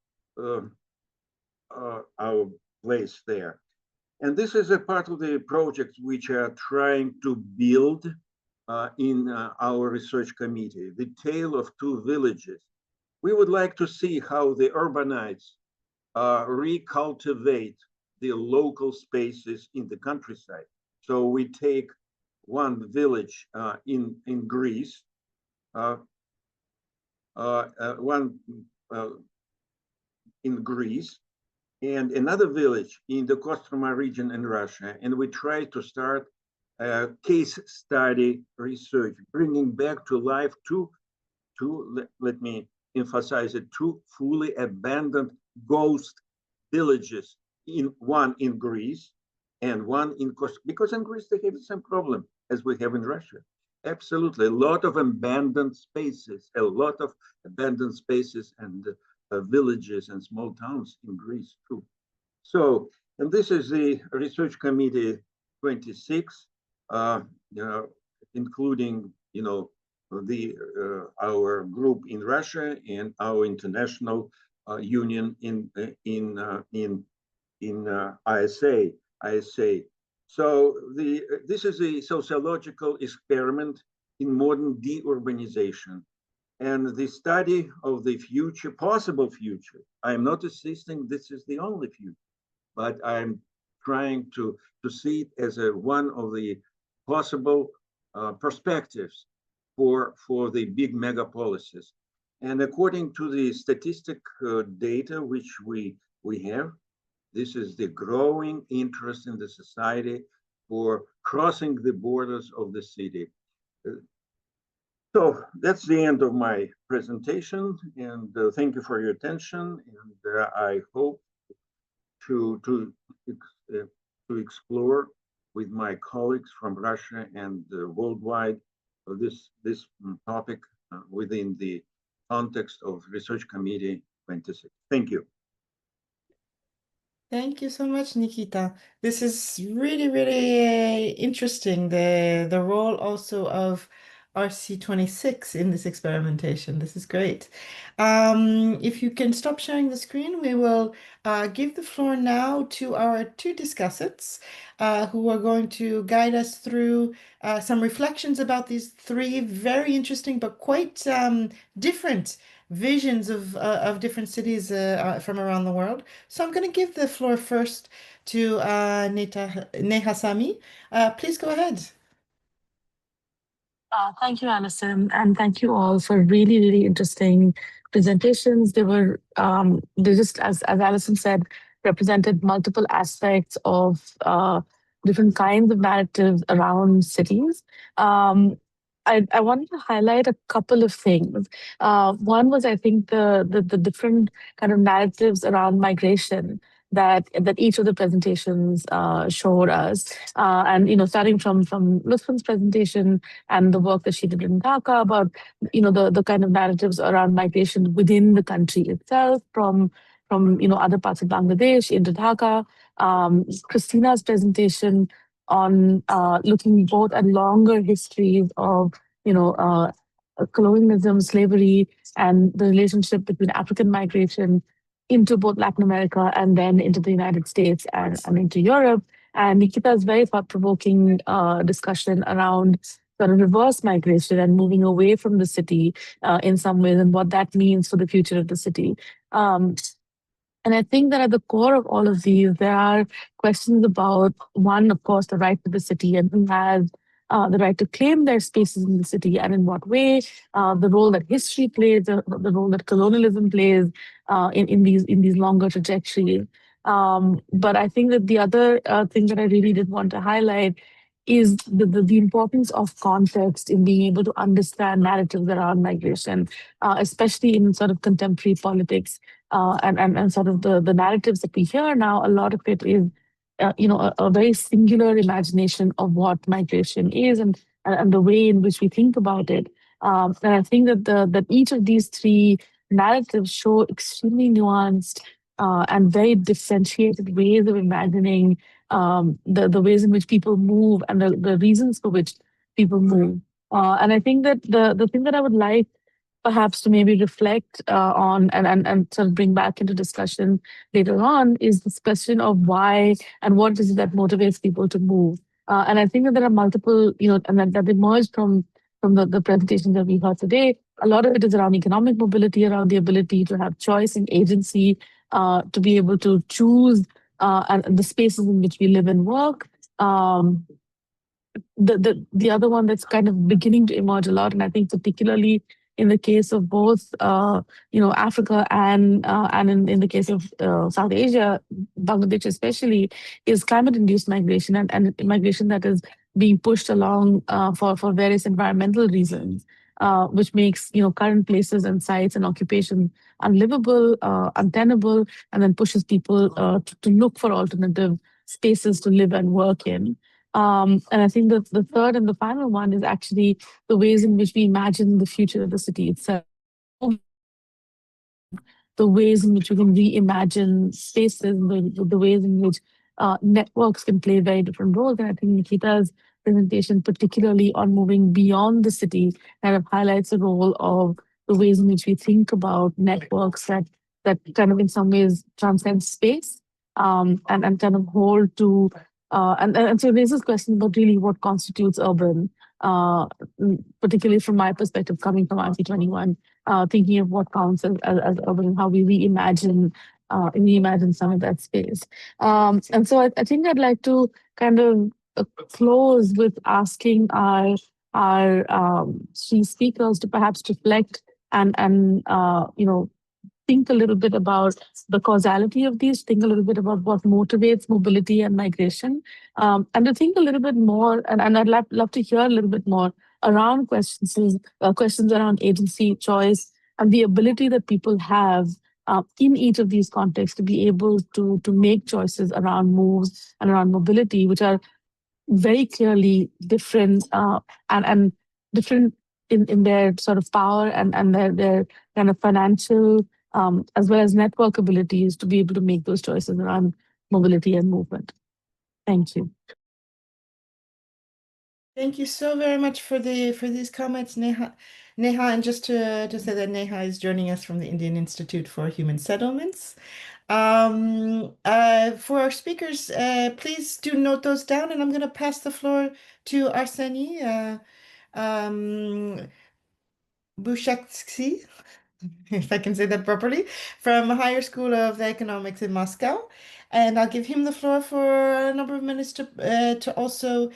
place there. And this is a part of the project which are trying to build in our research committee, the tale of two villages. We would like to see how the urbanites recultivate the local spaces in the countryside. So we take one village in Greece, and another village in the Kostroma region in Russia, and we try to start case study research, bringing back to life let me emphasize it, two fully abandoned ghost villages, one in Greece and one in Kostroma, because in Greece they have the same problem as we have in Russia. Absolutely, a lot of abandoned spaces, and villages and small towns in Greece too. So, and this is the Research Committee 26, including, our group in Russia and our international union in ISA. So this is a sociological experiment in modern deurbanization. and the study of the future, possible future. I am not insisting this is the only future, but I'm trying to see it as one of the possible perspectives for the big mega policies. And according to the statistic data which we have, this is the growing interest in the society for crossing the borders of the city. So that's the end of my presentation, and thank you for your attention. And I hope to explore with my colleagues from Russia and worldwide this topic within the context of Research Committee 26. Thank you. Thank you so much, Nikita. This is really, really interesting, the role also of RC26 in this experimentation. This is great. If you can stop sharing the screen, we will give the floor now to our two discussants who are going to guide us through some reflections about these three very interesting but quite different visions of different cities from around the world. So I'm going to give the floor first to Neha Sami. Please go ahead. Thank you, Alison, and thank you all for really, really interesting presentations. They were, they just, as Alison said, represented multiple aspects of different kinds of narratives around cities. I wanted to highlight a couple of things. One was, I think, the different kind of narratives around migration that each of the presentations showed us. And, starting from Lutfan's presentation and the work that she did in Dhaka about, the kind of narratives around migration within the country itself, from other parts of Bangladesh into Dhaka. Christina's presentation on looking both at longer histories of, colonialism, slavery, and the relationship between African migration into both Latin America and then into the United States and into Europe. And Nikita's very thought-provoking discussion around sort of reverse migration and moving away from the city in some ways, and what that means for the future of the city. And I think that at the core of all of these, there are questions about, one, of course, the right to the city, and who has the right to claim their spaces in the city, and in what way, the role that history plays, the role that colonialism plays in these longer trajectories. But I think that the other thing that I really did want to highlight is the importance of context in being able to understand narratives around migration, especially in sort of contemporary politics, and sort of the narratives that we hear now. A lot of it is a very singular imagination of what migration is, and the way in which we think about it. And I think that each of these three narratives show extremely nuanced and very differentiated ways of imagining the ways in which people move, and the reasons for which people move. And I think that the thing that I would like perhaps to maybe reflect on and sort of bring back into discussion later on is this question of why and what is it that motivates people to move. And I think that there are multiple, and that emerged from the presentation that we heard today. A lot of it is around economic mobility, around the ability to have choice and agency, to be able to choose and the spaces in which we live and work. The other one that's kind of beginning to emerge a lot, and I think particularly in the case of both, Africa and in the case of South Asia, Bangladesh especially, is climate-induced migration and migration that is being pushed along for various environmental reasons, which makes current places and sites and occupation unlivable, untenable, and then pushes people to look for alternative spaces to live and work in. And I think that the third and the final one is actually the ways in which we imagine the future of the city itself. The ways in which we can reimagine spaces, the ways in which networks can play very different roles. And I think Nikita's presentation, particularly on moving beyond the city, kind of highlights the role of the ways in which we think about networks that kind of in some ways transcend space, and kind of hold to and so it raises questions about really what constitutes urban, particularly from my perspective, coming from RC21, thinking of what counts as urban and how we reimagine some of that space. And so I think I'd like to kind of close with asking our three speakers to perhaps reflect and think a little bit about the causality of these, think a little bit about what motivates mobility and migration, and to think a little bit more, and I'd love to hear a little bit more around questions around agency, choice, and the ability that people have in each of these contexts to be able to make choices around moves and around mobility, which are very clearly different and different in their sort of power and their kind of financial as well as network abilities to be able to make those choices around mobility and movement. Thank you. Thank you so very much for these comments, Neha. And just to say that Neha is joining us from the Indian Institute for Human Settlements. For our speakers, please do note those down, and I'm going to pass the floor to Arseny Bushaksky, if I can say that properly, from Higher School of Economics in Moscow. And I'll give him the floor for a number of minutes to also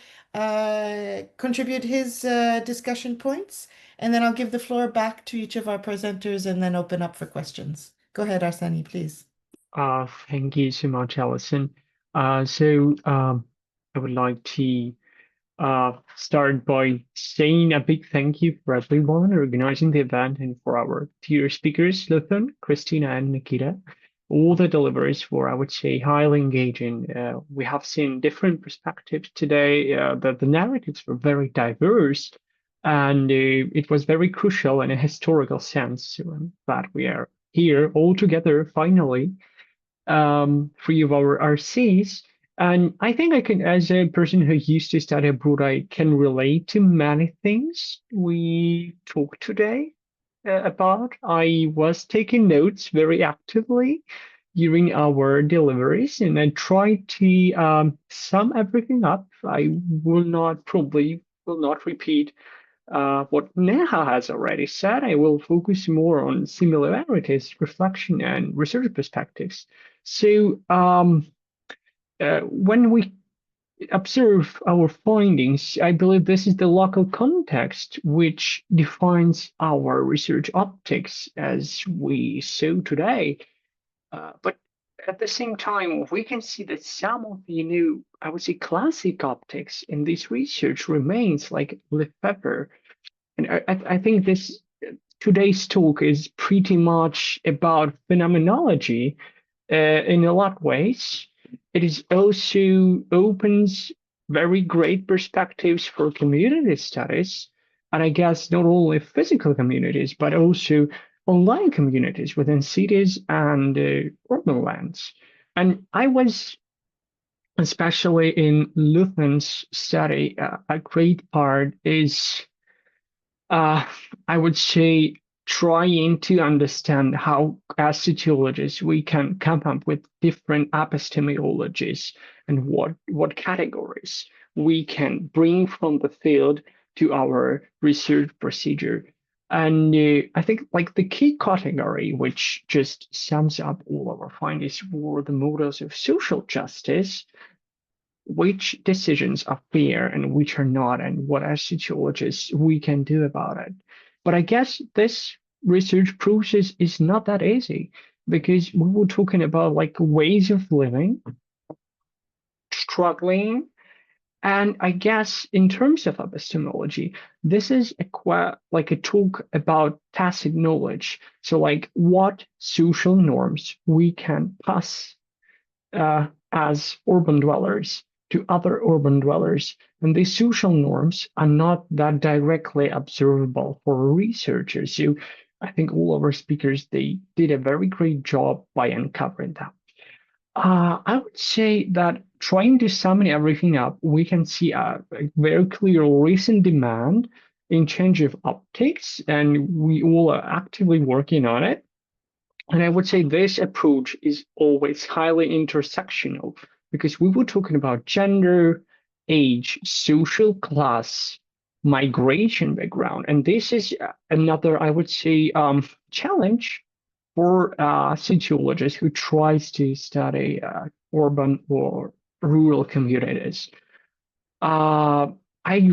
contribute his discussion points. And then I'll give the floor back to each of our presenters and then open up for questions. Go ahead, Arseny, please. Thank you so much, Alison. I would like to start by saying a big thank you for everyone organizing the event and for our dear speakers, Luthan, Christina, and Nikita. All the deliveries were, I would say, highly engaging. We have seen different perspectives today. The narratives were very diverse, and it was very crucial in a historical sense that we are here all together finally, three of our RCs. And I think I can, as a person who used to study abroad, I can relate to many things we talked today about. I was taking notes very actively during our deliveries, and I tried to sum everything up. I probably will not repeat what Neha has already said. I will focus more on similarities, reflection, and research perspectives. So when we observe our findings, I believe this is the local context which defines our research optics as we saw today. But at the same time, we can see that some of the new, I would say, classic optics in this research remains like Lefebvre. And I think today's talk is pretty much about phenomenology in a lot of ways. It is also opens very great perspectives for community studies, and I guess not only physical communities, but also online communities within cities and urban lands. And I was, especially in Luthan's study, a great part is, I would say, trying to understand how, as sociologists, we can come up with different epistemologies and what categories we can bring from the field to our research procedure. And I think like the key category, which just sums up all of our findings, were the models of social justice, which decisions are fair and which are not, and what as sociologists we can do about it. But I guess this research process is not that easy, because we were talking about like ways of living, struggling, and I guess in terms of epistemology, this is like a talk about tacit knowledge. So like what social norms we can pass as urban dwellers to other urban dwellers. And these social norms are not that directly observable for researchers. So I think all of our speakers, they did a very great job by uncovering that. I would say that trying to sum everything up, we can see a very clear recent demand in change of optics, and we all are actively working on it. And I would say this approach is always highly intersectional, because we were talking about gender, age, social class, migration background. And this is another, I would say, challenge for sociologists who tries to study urban or rural communities. I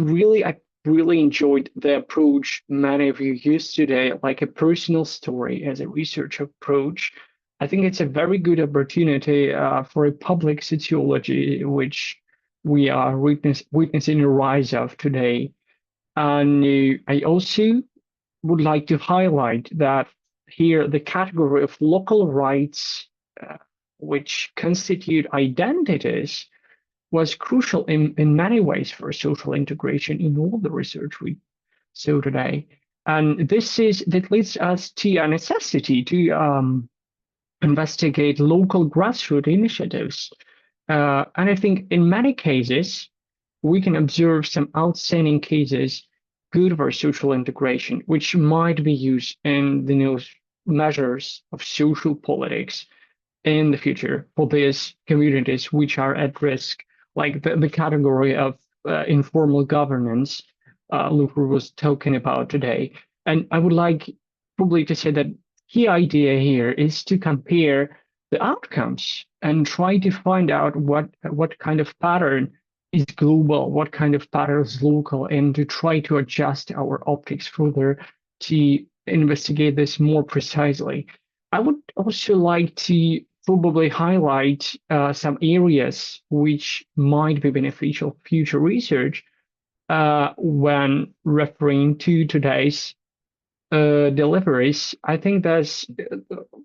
really enjoyed the approach many of you used today, like a personal story as a research approach. I think it's a very good opportunity for a public sociology, which we are witnessing a rise of today. And I also would like to highlight that here the category of local rights, which constitute identities, was crucial in many ways for social integration in all the research we saw today. And that leads us to a necessity to investigate local grassroots initiatives. And I think in many cases, we can observe some outstanding cases good for social integration, which might be used in the new measures of social politics in the future for these communities which are at risk, like the category of informal governance Luker was talking about today. And I would like probably to say that key idea here is to compare the outcomes and try to find out what kind of pattern is global, what kind of pattern is local, and to try to adjust our optics further to investigate this more precisely. I would also like to probably highlight some areas which might be beneficial for future research when referring to today's deliveries. I think that's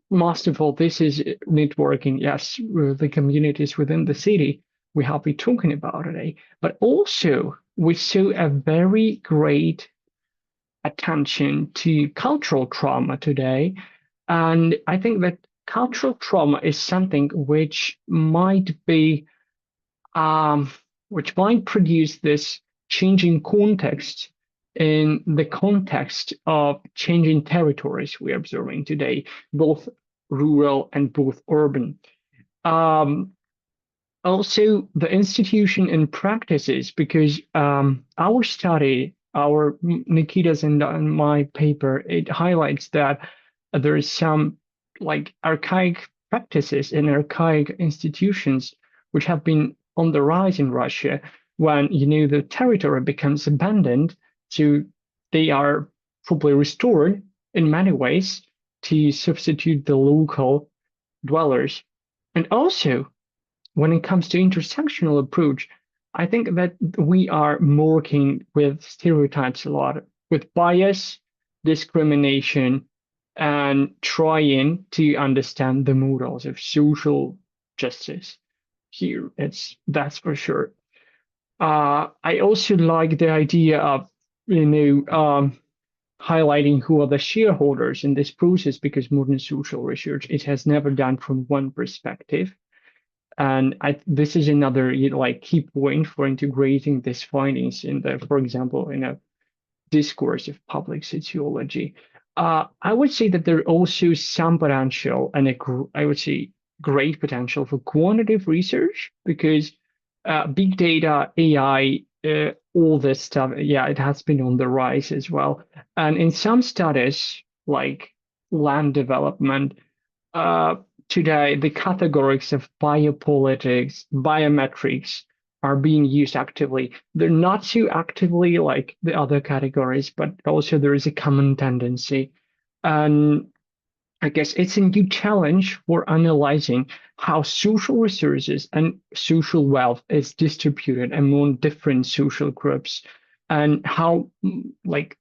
most of all, this is networking. Yes, the communities within the city we have been talking about today, but also we saw a very great attention to cultural trauma today. And I think that cultural trauma is something which might be, which might produce this changing context in the context of changing territories we're observing today, both rural and both urban. Also, the institution and practices, because our study, Nikita's and my paper, it highlights that there is some like archaic practices and archaic institutions which have been on the rise in Russia when, the territory becomes abandoned. So they are probably restored in many ways to substitute the local dwellers. And also, when it comes to intersectional approach, I think that we are working with stereotypes a lot, with bias, discrimination, and trying to understand the models of social justice. Here, that's for sure. I also like the idea of highlighting who are the shareholders in this process, because modern social research, it has never done from one perspective. And this is another key point for integrating these findings in for example, in a discourse of public sociology. I would say that there are also some potential, and I would say great potential for quantitative research, because big data, AI, all this stuff, it has been on the rise as well. And in some studies, like land development, today the categories of biopolitics, biometrics are being used actively. They're not so actively like the other categories, but also there is a common tendency. And I guess it's a new challenge for analyzing how social resources and social wealth is distributed among different social groups, and how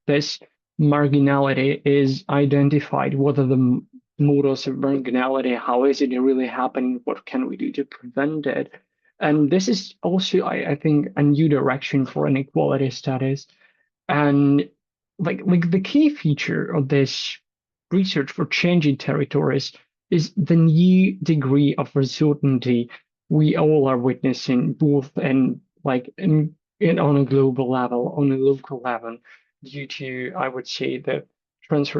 this marginality is identified. What are the models of marginality? How is it really happening? What can we do to prevent it? And this is also, I think, a new direction for inequality studies. And like the key feature of this research for changing territories is the new degree of uncertainty we all are witnessing, both on a global level, on a local level, due to, I would say, the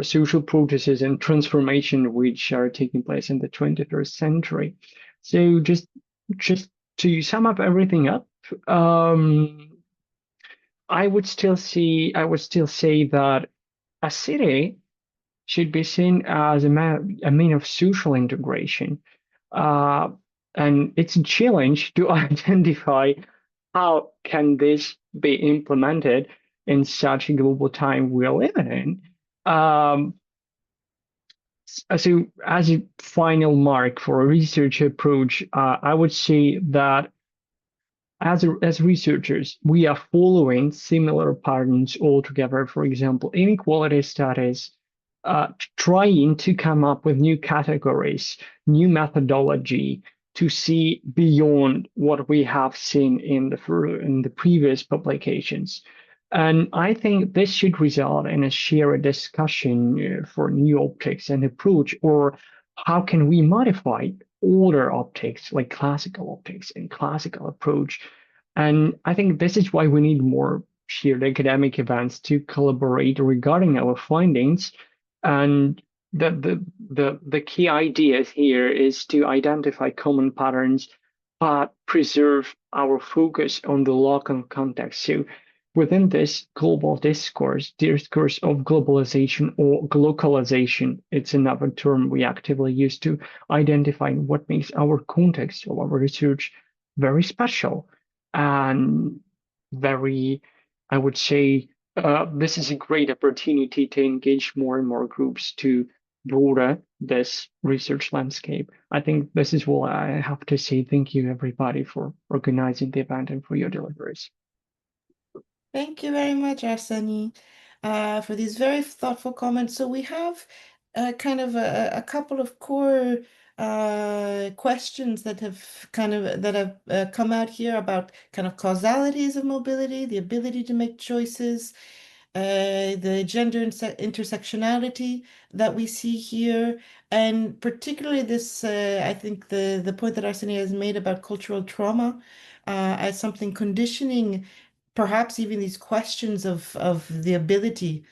social processes and transformation which are taking place in the 21st century. So just to sum up everything up, I would still say that a city should be seen as a mean of social integration. Uh, and it's a challenge to identify how can this be implemented in such a global time we're living in. So as a final mark for a research approach, I would say that as researchers, we are following similar patterns altogether. For example, inequality studies, trying to come up with new categories, new methodology to see beyond what we have seen in the previous publications. And I think this should result in a shared discussion for new optics and approach, or how can we modify older optics like classical optics and classical approach. And I think this is why we need more shared academic events to collaborate regarding our findings. And the key idea here is to identify common patterns, but preserve our focus on the local context. So within this global discourse of globalization or glocalization, it's another term we actively use to identify what makes our context of our research very special and very, I would say, this is a great opportunity to engage more and more groups to broaden this research landscape. I think this is what I have to say. Thank you, everybody, for organizing the event and for your deliveries. Thank you very much, Arseny, for these very thoughtful comments. So we have kind of a couple of core questions that have come out here about kind of causalities of mobility, the ability to make choices, the gender intersectionality that we see here, and particularly this, I think the point that Arseny has made about cultural trauma as something conditioning perhaps even these questions of the ability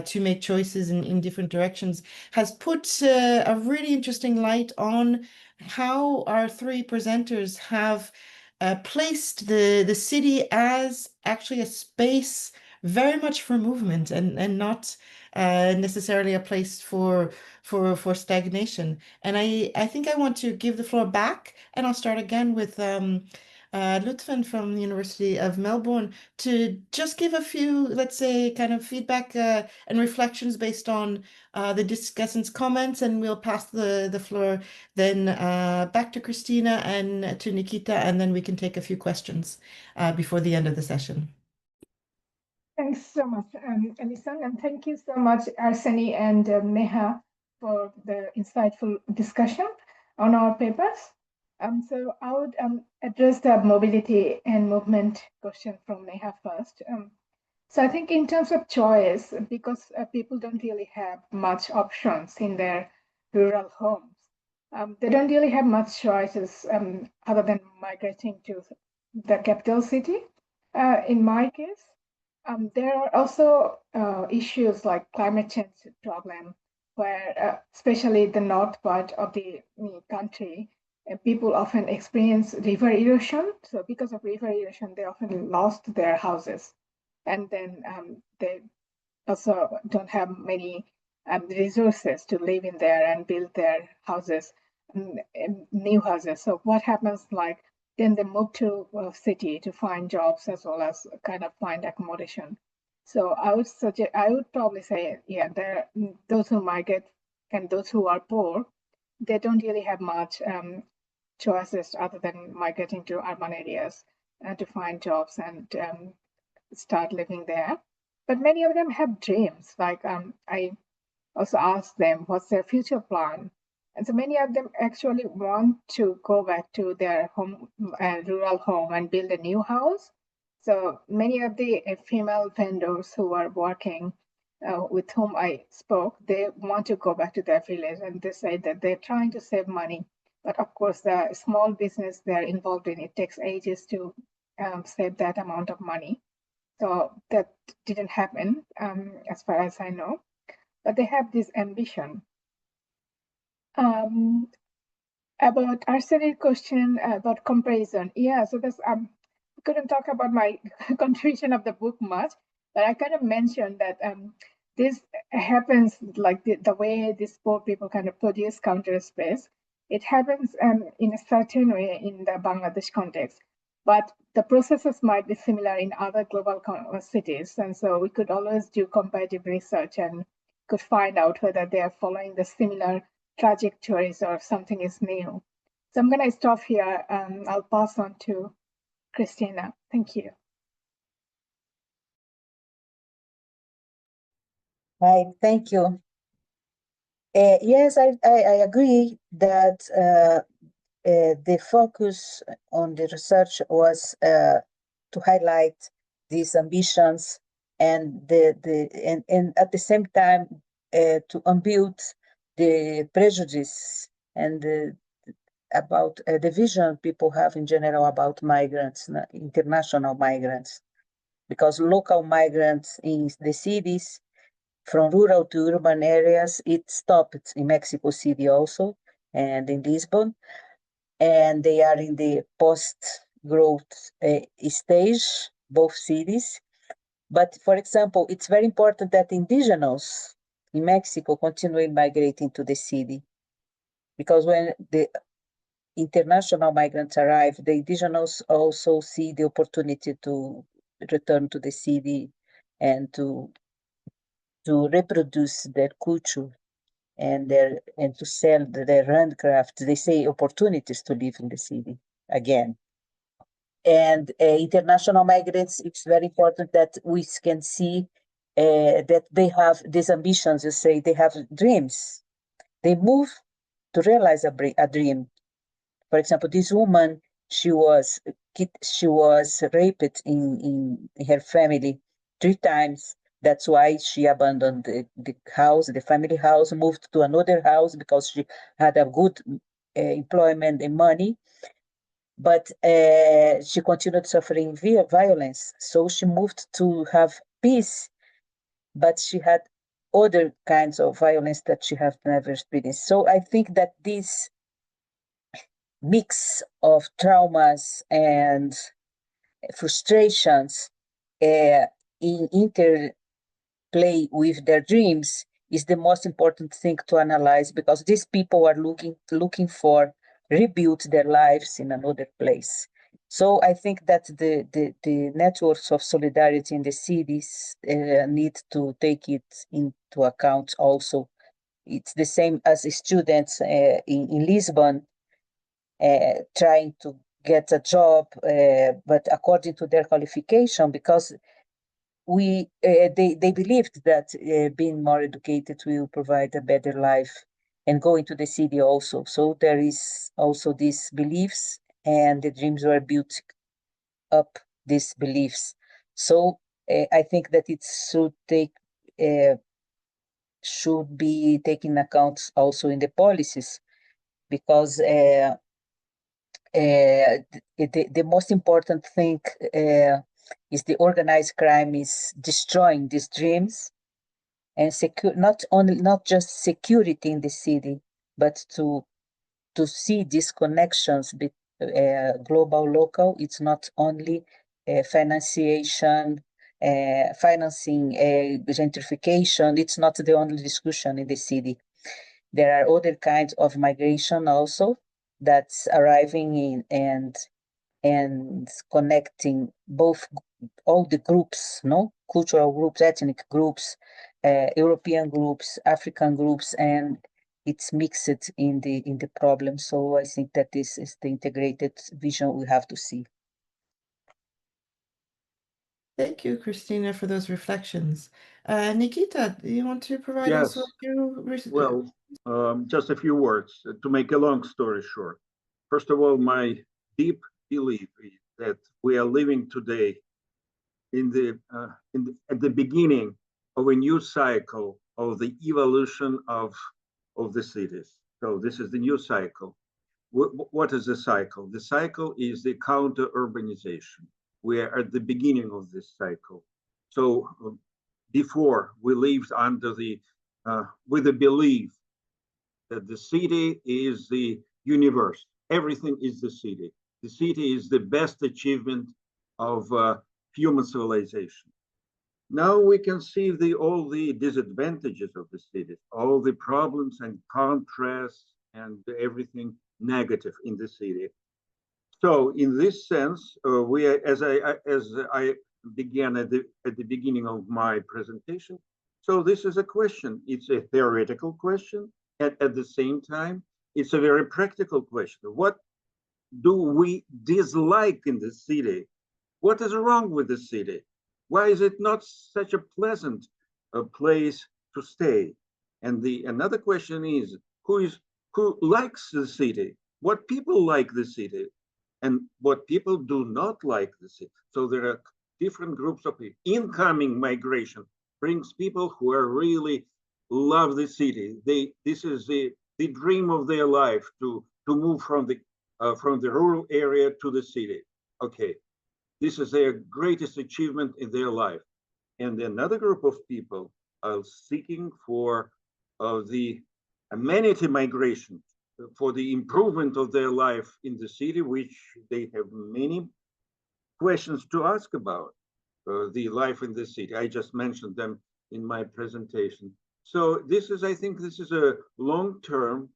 to make choices in different directions has put a really interesting light on how our three presenters have placed the city as actually a space very much for movement and not necessarily a place for stagnation. And I think I want to give the floor back, and I'll start again with Lutfen from the University of Melbourne to just give a few, let's say, kind of feedback and reflections based on the discussants' comments, and we'll pass the floor then back to Christina and to Nikita, and then we can take a few questions before the end of the session. Thanks so much, Alison, and thank you so much, Arseny and Neha, for the insightful discussion on our papers. So I would address the mobility and movement question from Neha first. So I think in terms of choice, because people don't really have much options in their rural homes, they don't really have much choices other than migrating to the capital city. In my case, there are also issues like climate change problem, where especially the north part of the country, people often experience river erosion. So because of river erosion, they often lost their houses. And then they also don't have many resources to live in there and build their houses, new houses. So what happens, like, then they move to a city to find jobs as well as kind of find accommodation. So I would probably say, yeah, those who migrate and those who are poor, they don't really have much choices other than migrating to urban areas to find jobs and start living there. But many of them have dreams. Like I also asked them what's their future plan. And so many of them actually want to go back to their home, rural home, and build a new house. So many of the female vendors who are working with whom I spoke, they want to go back to their village, and they say that they're trying to save money. But of course, the small business they're involved in, it takes ages to save that amount of money. So that didn't happen as far as I know. But they have this ambition. About Arsene's question about comparison, yeah. So that's couldn't talk about my contribution of the book much, but I kind of mentioned that this happens like the way these poor people kind of produce counter space. It happens in a certain way in the Bangladesh context, but the processes might be similar in other global cities. And so we could always do comparative research and could find out whether they are following the similar trajectories or something is new. So I'm going to stop here. I'll pass on to Christina. Thank you. Hi, thank you. Yes, I agree that the focus on the research was to highlight these ambitions and and at the same time to unbuild the prejudice and about the vision people have in general about migrants, international migrants, because local migrants in the cities from rural to urban areas, it stopped in Mexico City also and in Lisbon, and they are in the post-growth stage, both cities. But for example, it's very important that indigenous in Mexico continue migrating to the city, because when the international migrants arrive, the indigenous also see the opportunity to return to the city and to reproduce their culture and to sell their handcraft. They say opportunities to live in the city again. And international migrants, it's very important that we can see that they have these ambitions. You say they have dreams. They move to realize a dream. For example, this woman, she was raped in her family 3 times. That's why she abandoned the house, the family house, moved to another house because she had a good employment and money. But she continued suffering violence. So she moved to have peace, but she had other kinds of violence that she had never experienced. So I think that this mix of traumas and frustrations in interplay with their dreams is the most important thing to analyze, because these people are looking for rebuild their lives in another place. So I think that the networks of solidarity in the cities need to take it into account also. It's the same as students in Lisbon trying to get a job, but according to their qualification, because they believed that being more educated will provide a better life, and going to the city also. So there is also these beliefs, and the dreams were built up these beliefs. So I think that it should be taken account also in the policies, because the most important thing is the organized crime is destroying these dreams and not just security in the city, but to see these connections between global, local. It's not only financing gentrification. It's not the only discussion in the city. There are other kinds of migration also that's arriving in and connecting all the groups, cultural groups, ethnic groups, European groups, African groups, and it's mixed in the problem. So I think that this is the integrated vision we have to see. Thank you, Christina, for those reflections. Nikita, do you want to provide us with your... Well, just a few words to make a long story short. First of all, my deep belief is that we are living today at the beginning of a new cycle of the evolution of the cities. So this is the new cycle. What is the cycle? The cycle is the counter-urbanization. We are at the beginning of this cycle. So before we lived under with the belief that the city is the universe. Everything is the city. The city is the best achievement of human civilization. Now we can see all the disadvantages of the cities, all the problems and contrasts and everything negative in the city. So in this sense, as I began at the beginning of my presentation, so this is a question. It's a theoretical question. At the same time, it's a very practical question. What do we dislike in the city? What is wrong with the city? Why is it not such a pleasant place to stay? And another question is, who likes the city? What people like the city? And what people do not like the city? So there are different groups of people. Incoming migration brings people who are really love the city. This is the dream of their life to move from the rural area to the city. Okay. This is their greatest achievement in their life. And another group of people are seeking for the amenity migration, for the improvement of their life in the city, which they have many questions to ask about, the life in the city. I just mentioned them in my presentation. So I think this is a long-term,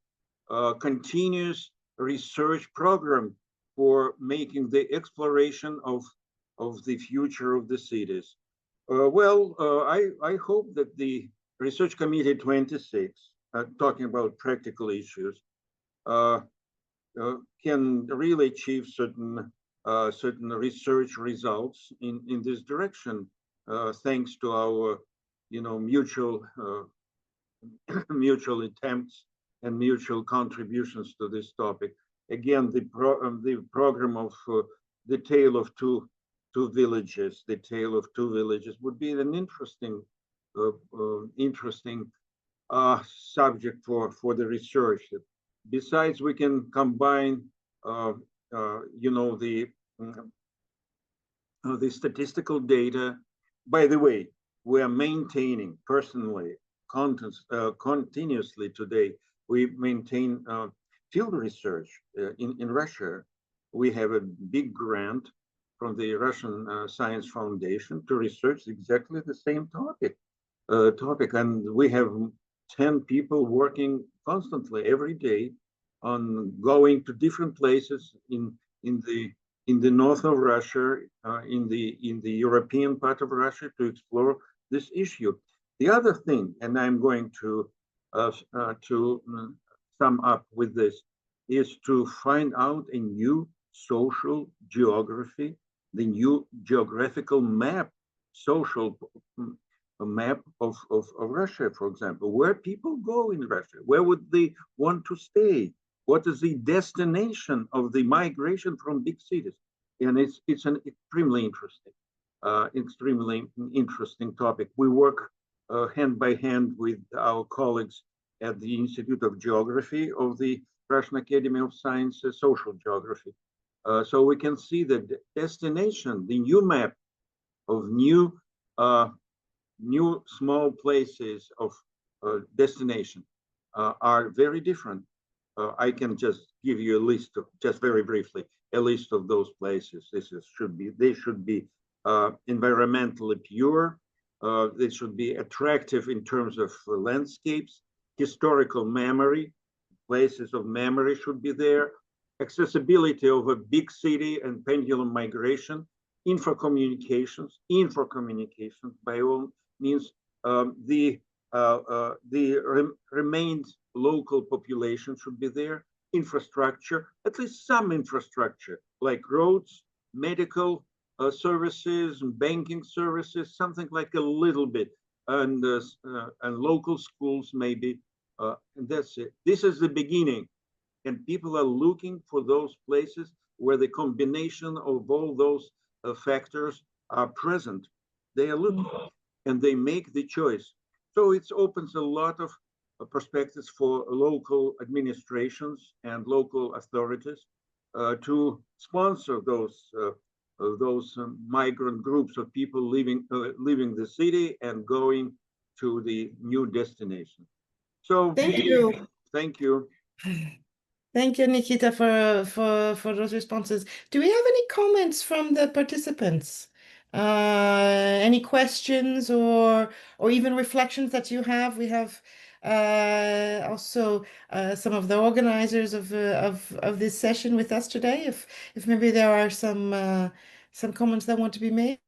continuous research program for making the exploration of the future of the cities. I hope that the Research Committee 26, talking about practical issues, can really achieve certain research results in this direction, thanks to our, mutual mutual attempts and mutual contributions to this topic. Again, the program of the Tale of Two Villages, would be an interesting subject for the research. Besides, we can combine, the statistical data. By the way, we are maintaining personally, continuously today. We maintain field research in Russia. We have a big grant from the Russian Science Foundation to research exactly the same topic, and we have 10 people working constantly every day on going to different places in the north of Russia, in the European part of Russia, to explore this issue. The other thing, and I'm going to sum up with this, is to find out a new social geography, the new geographical map, social map of Russia, for example. Where people go in Russia? Where would they want to stay? What is the destination of the migration from big cities? And it's an extremely interesting topic. We work hand by hand with our colleagues at the Institute of Geography of the Russian Academy of Science, social geography. So we can see that the destination, the new map of new small places of destination are very different. I can just give you a list of, just very briefly, a list of those places. They should be environmentally pure. They should be attractive in terms of landscapes, historical memory, places of memory should be there, accessibility of a big city and pendulum migration, infocommunications by all means, the remained local population should be there, infrastructure, at least some infrastructure, like roads, medical services, banking services, something like a little bit, and local schools maybe, and that's it. This is the beginning, and people are looking for those places where the combination of all those factors are present. They are looking, and they make the choice. So it opens a lot of perspectives for local administrations and local authorities to sponsor those migrant groups of people leaving the city and going to the new destination. So thank you. Thank you. Thank you, Nikita, for those responses. Do we have any comments from the participants? Any questions or even reflections that you have? We have also some of the organizers of this session with us today. If maybe there are some comments that want to be made.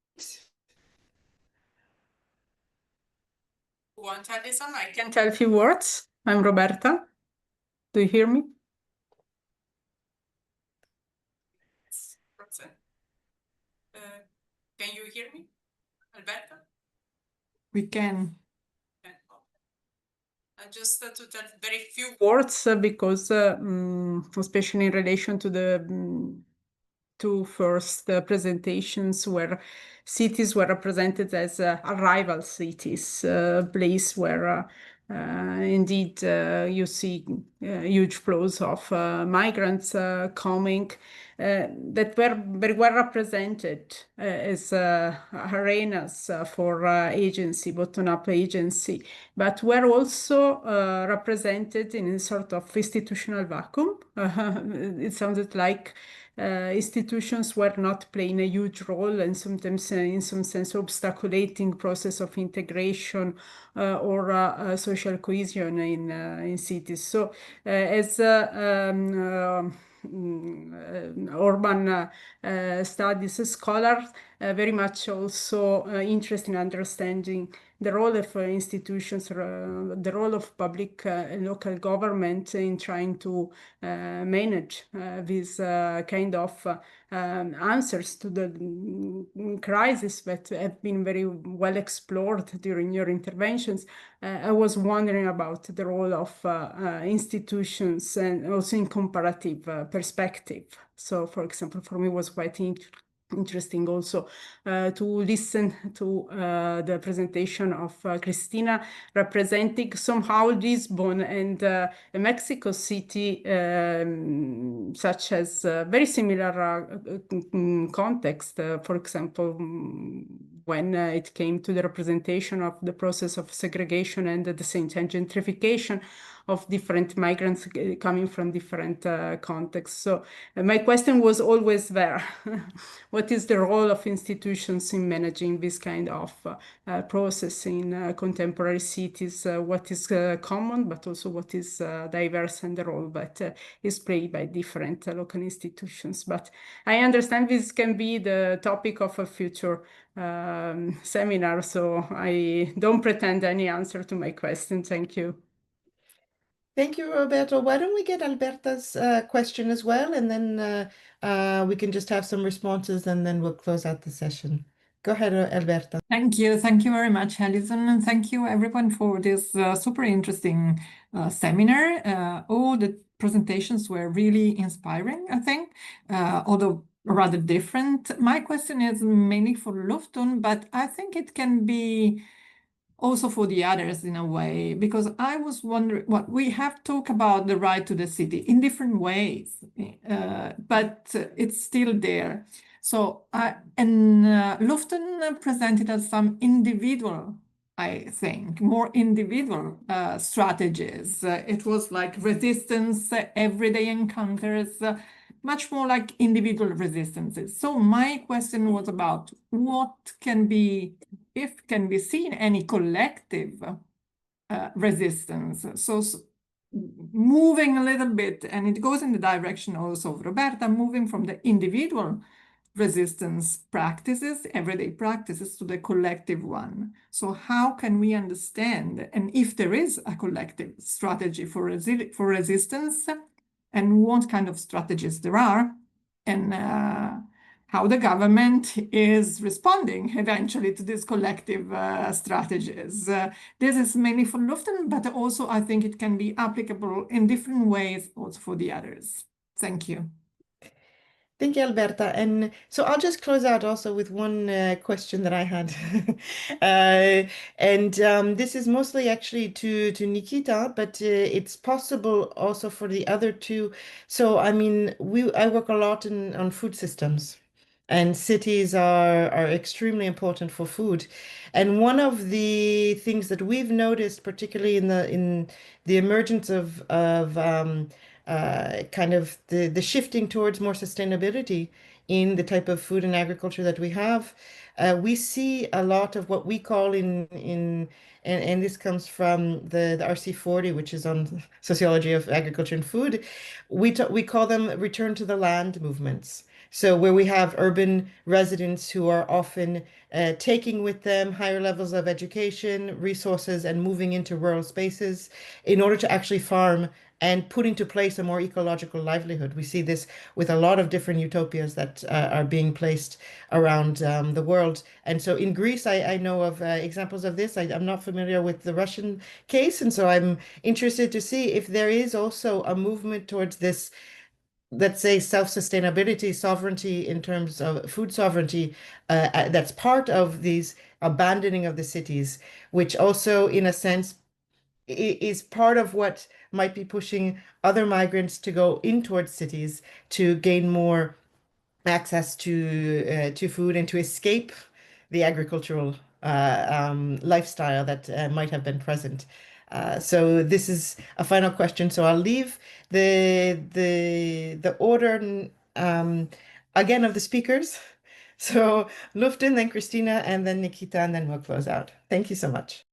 Want Alison? I can tell a few words. I'm Roberta. Do you hear me? Can you hear me, Alberta? We can. Just to tell very few words because especially in relation to the two first presentations where cities were represented as arrival cities, place where indeed you see huge flows of migrants coming that were very well represented as arenas for agency, bottom-up agency, but were also represented in a sort of institutional vacuum. It sounded like institutions were not playing a huge role and sometimes in some sense obstaculating process of integration or social cohesion in cities. So as urban studies scholars, very much also interested in understanding the role of institutions, the role of public and local government in trying to manage these kind of answers to the crisis that have been very well explored during your interventions. I was wondering about the role of institutions and also in comparative perspective. So, for example, for me it was quite interesting also to listen to the presentation of Christina representing somehow Lisbon and Mexico City, such as very similar context. For example, when it came to the representation of the process of segregation and at the same time gentrification of different migrants coming from different contexts. So my question was always there. What is the role of institutions in managing this kind of process in contemporary cities? What is common, but also what is diverse, and the role that is played by different local institutions. But I understand this can be the topic of a future seminar, so I don't pretend any answer to my question. Thank you. Thank you, Roberto. Why don't we get Alberta's question as well, and then we can just have some responses, and then we'll close out the session. Go ahead, Alberta. Thank you. Thank you very much, Alison, and thank you everyone for this super interesting seminar. All the presentations were really inspiring, I think, although rather different. My question is mainly for Lufthansa, but I think it can be also for the others in a way, because I was wondering what we have talked about the right to the city in different ways, but it's still there. So Lufthansa presented us some individual, I think, more individual strategies. It was like resistance, everyday encounters, much more like individual resistances. So my question was about what can be, if can be seen any collective resistance. So moving a little bit, and it goes in the direction also of Roberta, moving from the individual resistance practices, everyday practices, to the collective one. So how can we understand, and if there is a collective strategy for resistance, and what kind of strategies there are, and how the government is responding eventually to these collective strategies. This is mainly for Lufthansa, but also I think it can be applicable in different ways also for the others. Thank you. Thank you, Alberta. And so I'll just close out also with one question that I had. This is mostly actually to Nikita, but it's possible also for the other two. So, I mean, I work a lot on food systems, and cities are extremely important for food. And one of the things that we've noticed, particularly in the emergence of kind of the shifting towards more sustainability in the type of food and agriculture that we have. We see a lot of what we call and this comes from the RC40, which is on sociology of agriculture and food. We call them return to the land movements. So where we have urban residents who are often taking with them higher levels of education, resources, and moving into rural spaces in order to actually farm and put into place a more ecological livelihood. We see this with a lot of different utopias that are being placed around the world. And so in Greece, I know of examples of this. I'm not familiar with the Russian case, and so I'm interested to see if there is also a movement towards this, let's say, self-sustainability, sovereignty in terms of food sovereignty, that's part of these abandoning of the cities, which also, in a sense, is part of what might be pushing other migrants to go in towards cities to gain more access to food and to escape the agricultural lifestyle that might have been present. So this is a final question. So I'll leave the order again of the speakers. So Luftin, then Christina, and then Nikita, and then we'll close out. Thank you so much.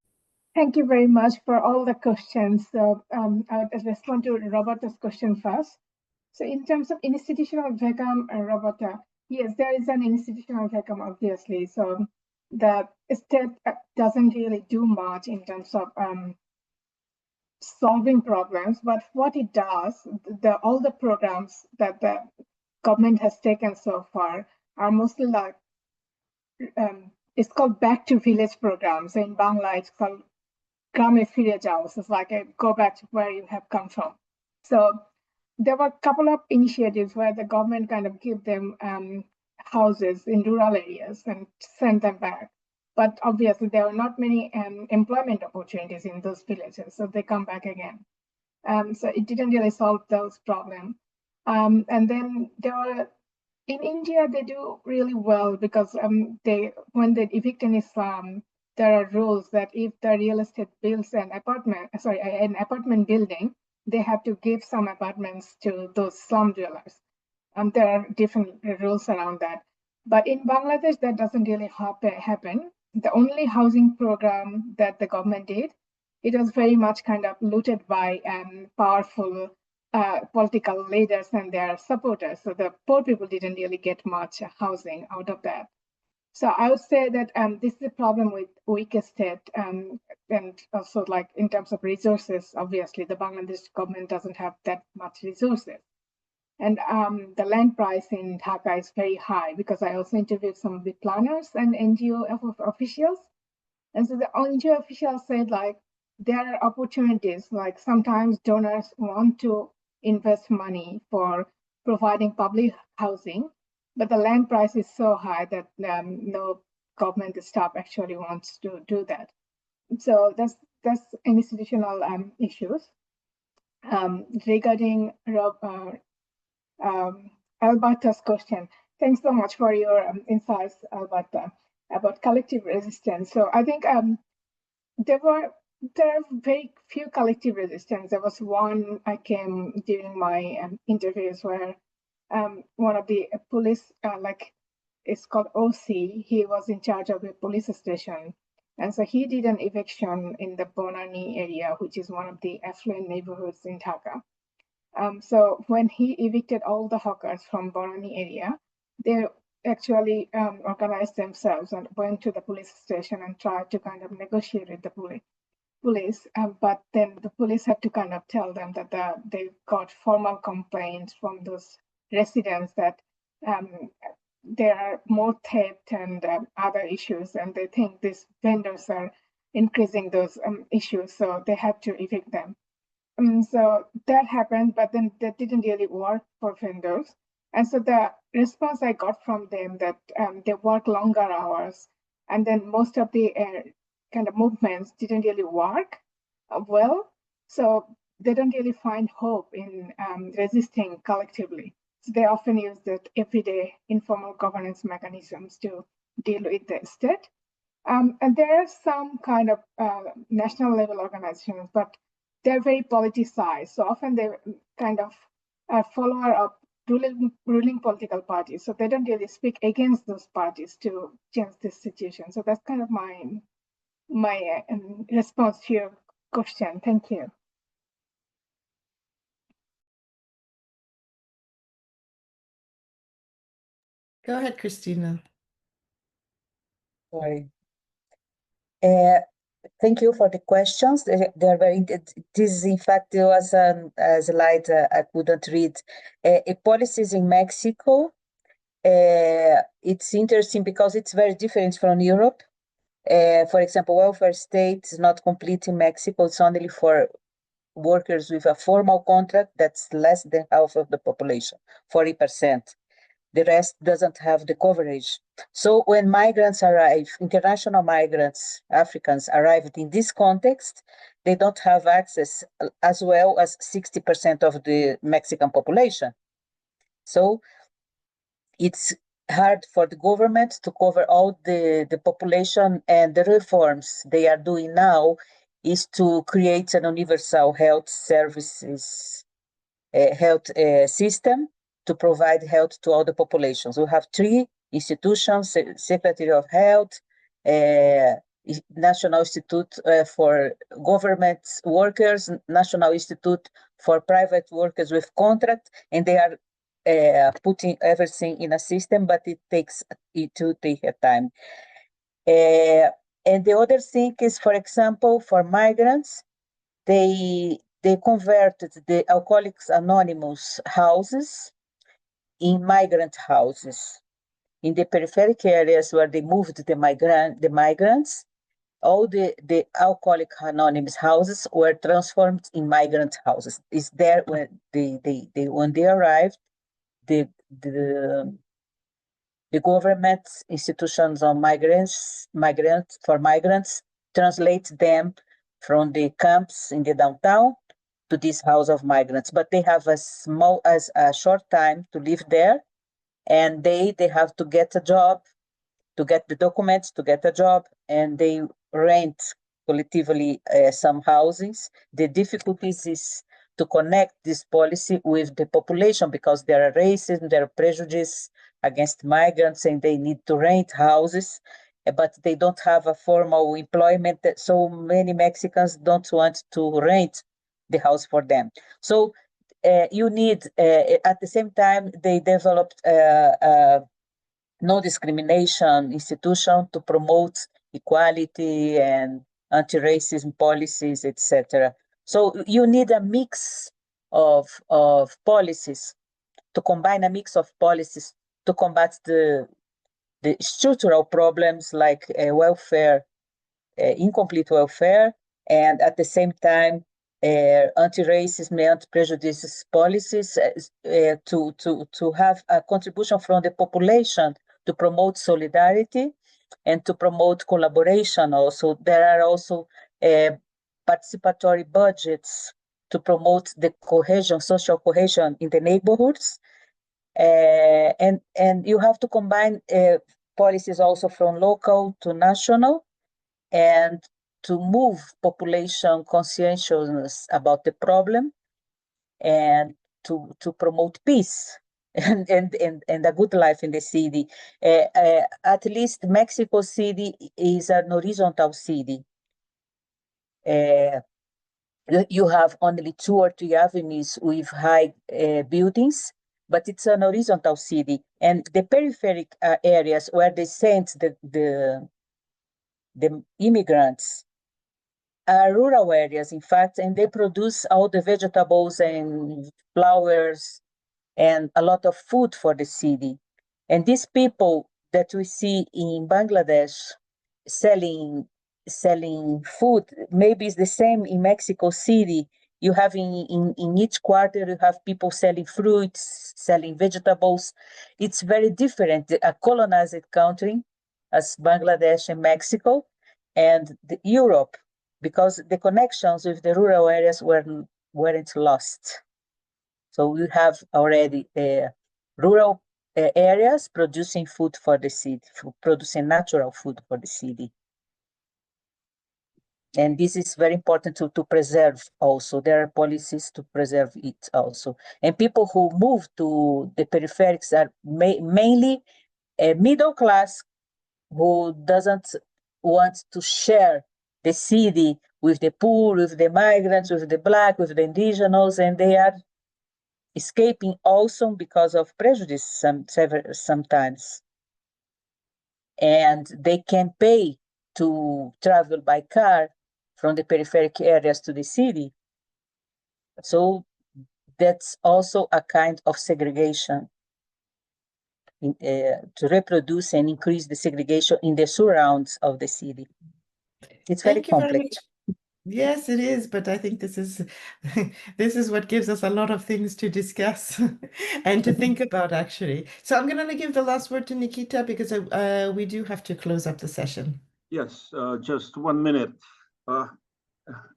Thank you very much for all the questions. So I'll respond to Roberta's question first. So in terms of institutional vacuum, Roberta, yes, there is an institutional vacuum, obviously. So the state doesn't really do much in terms of solving problems, but what it does, all the programs that the government has taken so far are mostly like, it's called back to village programs. So in Bangla, it's called Grame Fire Jao. So it's like a go back to where you have come from. So there were a couple of initiatives where the government kind of give them houses in rural areas and send them back. But obviously, there are not many employment opportunities in those villages, so they come back again. So it didn't really solve those problems. And then there were, in India, they do really well because when they evict in Islam, there are rules that if the real estate builds an apartment building, they have to give some apartments to those slum dwellers. There are different rules around that. But in Bangladesh, that doesn't really happen. The only housing program that the government did, it was very much kind of looted by powerful political leaders and their supporters. So the poor people didn't really get much housing out of that. So I would say that this is a problem with weak state, and also like in terms of resources, obviously the Bangladesh government doesn't have that much resources. And the land price in Dhaka is very high because I also interviewed some of the planners and NGO officials. And so the NGO officials said like, there are opportunities, like sometimes donors want to invest money for providing public housing, but the land price is so high that no government staff actually wants to do that. So that's institutional issues. Regarding Alberta's question, thanks so much for your insights, Alberta, about collective resistance. So I think there are very few collective resistance. There was one I came during my interviews where one of the police, it's called OC, he was in charge of a police station. And so he did an eviction in the Bonani area, which is one of the affluent neighborhoods in Dhaka. So when he evicted all the hawkers from Bonani area, they actually organized themselves and went to the police station and tried to kind of negotiate with the police. But then the police had to kind of tell them that they got formal complaints from those residents that there are more theft and other issues, and they think these vendors are increasing those issues, so they had to evict them. So that happened, but then that didn't really work for vendors. And so the response I got from them that they work longer hours, and then most of the kind of movements didn't really work well. So they don't really find hope in resisting collectively. So they often use that everyday informal governance mechanisms to deal with the state. And there are some kind of national level organizations, but they're very politicized. So often they kind of are follower of ruling political parties. So they don't really speak against those parties to change this situation. So that's kind of my response to your question. Thank you. Go ahead, Christina. Sorry. Thank you for the questions. They are very. This, in fact, was a slide I couldn't read. Policies in Mexico. It's interesting because it's very different from Europe. For example, welfare state is not complete in Mexico. It's only for workers with a formal contract. That's less than half of the population, 40%. The rest doesn't have the coverage. So when migrants arrive, international migrants, Africans arrived in this context, they don't have access as well as 60% of the Mexican population. So it's hard for the government to cover all the population, and the reforms they are doing now is to create an universal health services, health system to provide health to all the populations. We have 3 institutions: Secretary of Health, National Institute for Government Workers, National Institute for Private Workers with Contract, and they are putting everything in a system, but it will take a time. And the other thing is, for example, for migrants, they converted the Alcoholics Anonymous houses in migrant houses. In the peripheric areas where they moved the migrants, all the Alcoholic Anonymous houses were transformed in migrant houses. It's there when when they arrived, the government institutions on migrants translate them from the camps in the downtown to this house of migrants, but they have a short time to live there, and they have to get a job, to get the documents, to get a job, and they rent collectively some houses. The difficulties is to connect this policy with the population because there are racism, there are prejudice against migrants, and they need to rent houses, but they don't have a formal employment. So many Mexicans don't want to rent the house for them. So you need, at the same time, they developed no discrimination institution to promote equality and anti-racism policies, etc. So you need a mix of policies, to combine a mix of policies to combat the structural problems like welfare, incomplete welfare, and at the same time anti-racism and anti-prejudice policies to have a contribution from the population to promote solidarity and to promote collaboration. Also, there are also participatory budgets to promote the cohesion, social cohesion in the neighborhoods, and you have to combine policies also from local to national, and to move population conscientiousness about the problem, and to promote peace and a good life in the city. At least Mexico City is an horizontal city. You have only 2 or 3 avenues with high buildings, but it's an horizontal city. And the peripheric areas where they send the immigrants are rural areas, in fact, and they produce all the vegetables and flowers and a lot of food for the city. And these people that we see in Bangladesh selling food, maybe it's the same in Mexico City. You have in each quarter, you have people selling fruits, selling vegetables. It's very different. A colonized country as Bangladesh and Mexico, and Europe, because the connections with the rural areas weren't lost. So we have already rural areas producing food for the city, producing natural food for the city. And this is very important to preserve also. There are policies to preserve it also. And people who move to the peripherics are mainly a middle class who doesn't want to share the city with the poor, with the migrants, with the Black, with the indigenous, and they are escaping also because of prejudice sometimes. And they can pay to travel by car from the peripheric areas to the city. So that's also a kind of segregation to reproduce and increase the segregation in the surrounds of the city. It's very Thank you very complex. much. Yes, it is, but I think this is this is what gives us a lot of things to discuss and to think about, actually. So I'm going to give the last word to Nikita because we do have to close up the session. Yes, just 1 minute.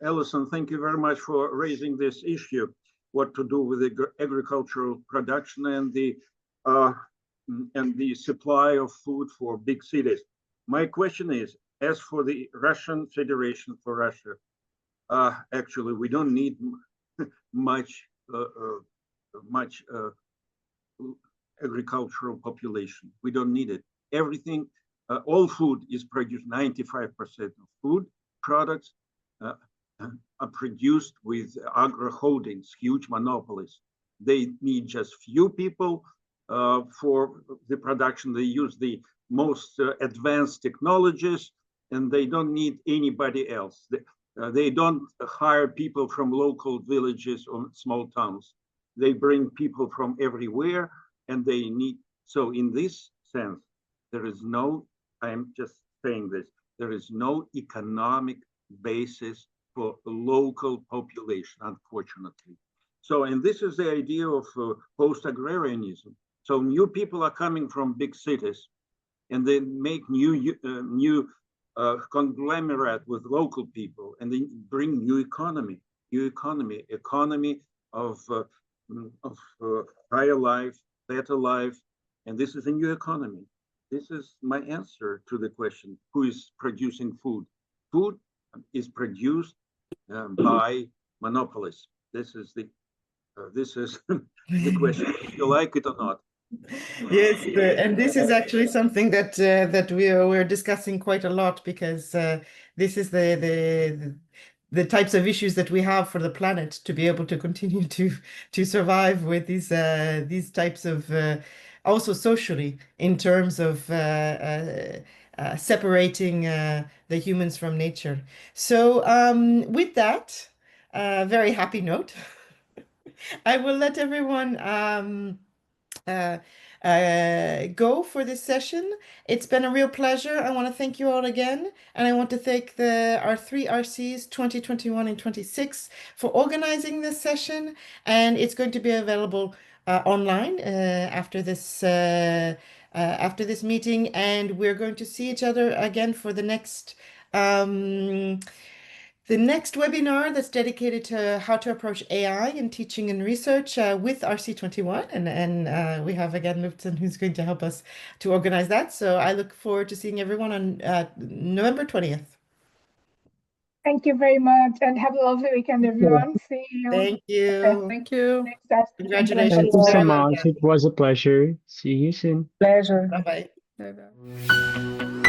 Alison, thank you very much for raising this issue, what to do with the agricultural production and the supply of food for big cities. My question is, as for the Russian Federation, for Russia, actually, we don't need much agricultural population. We don't need it. Everything, all food is produced. 95% of food products are produced with agro holdings, huge monopolies. They need just few people for the production. They use the most advanced technologies, and they don't need anybody else. They don't hire people from local villages or small towns. They bring people from everywhere, and they need. So in this sense, there is no, I'm just saying this, there is no economic basis for local population, unfortunately. So, and this is the idea of post-agrarianism. So new people are coming from big cities, and they make new conglomerate with local people, and they bring new economy of higher life, better life, and this is a new economy. This is my answer to the question: who is producing food? Food is produced by monopolies. This is the question, if you like it or not. Yes, and this is actually something that that we're discussing quite a lot because this is the types of issues that we have for the planet to be able to continue to survive with these types of also socially in terms of separating the humans from nature. So with that very happy note, I will let everyone go for this session. It's been a real pleasure. I want to thank you all again, and I want to thank our three RCs 2021 and 26 for organizing this session, and it's going to be available online after this meeting, and we're going to see each other again for the next webinar that's dedicated to how to approach AI in teaching and research with RC21. And we have again Lupton who's going to help us to organize that. So I look forward to seeing everyone on November 20th. Thank you very much, and have a lovely weekend, everyone. See you. Thank you. Thank you. Next session. Congratulations. Thank you so Very well much. done. It was a pleasure. See you soon. Pleasure. Bye-bye. Bye-bye.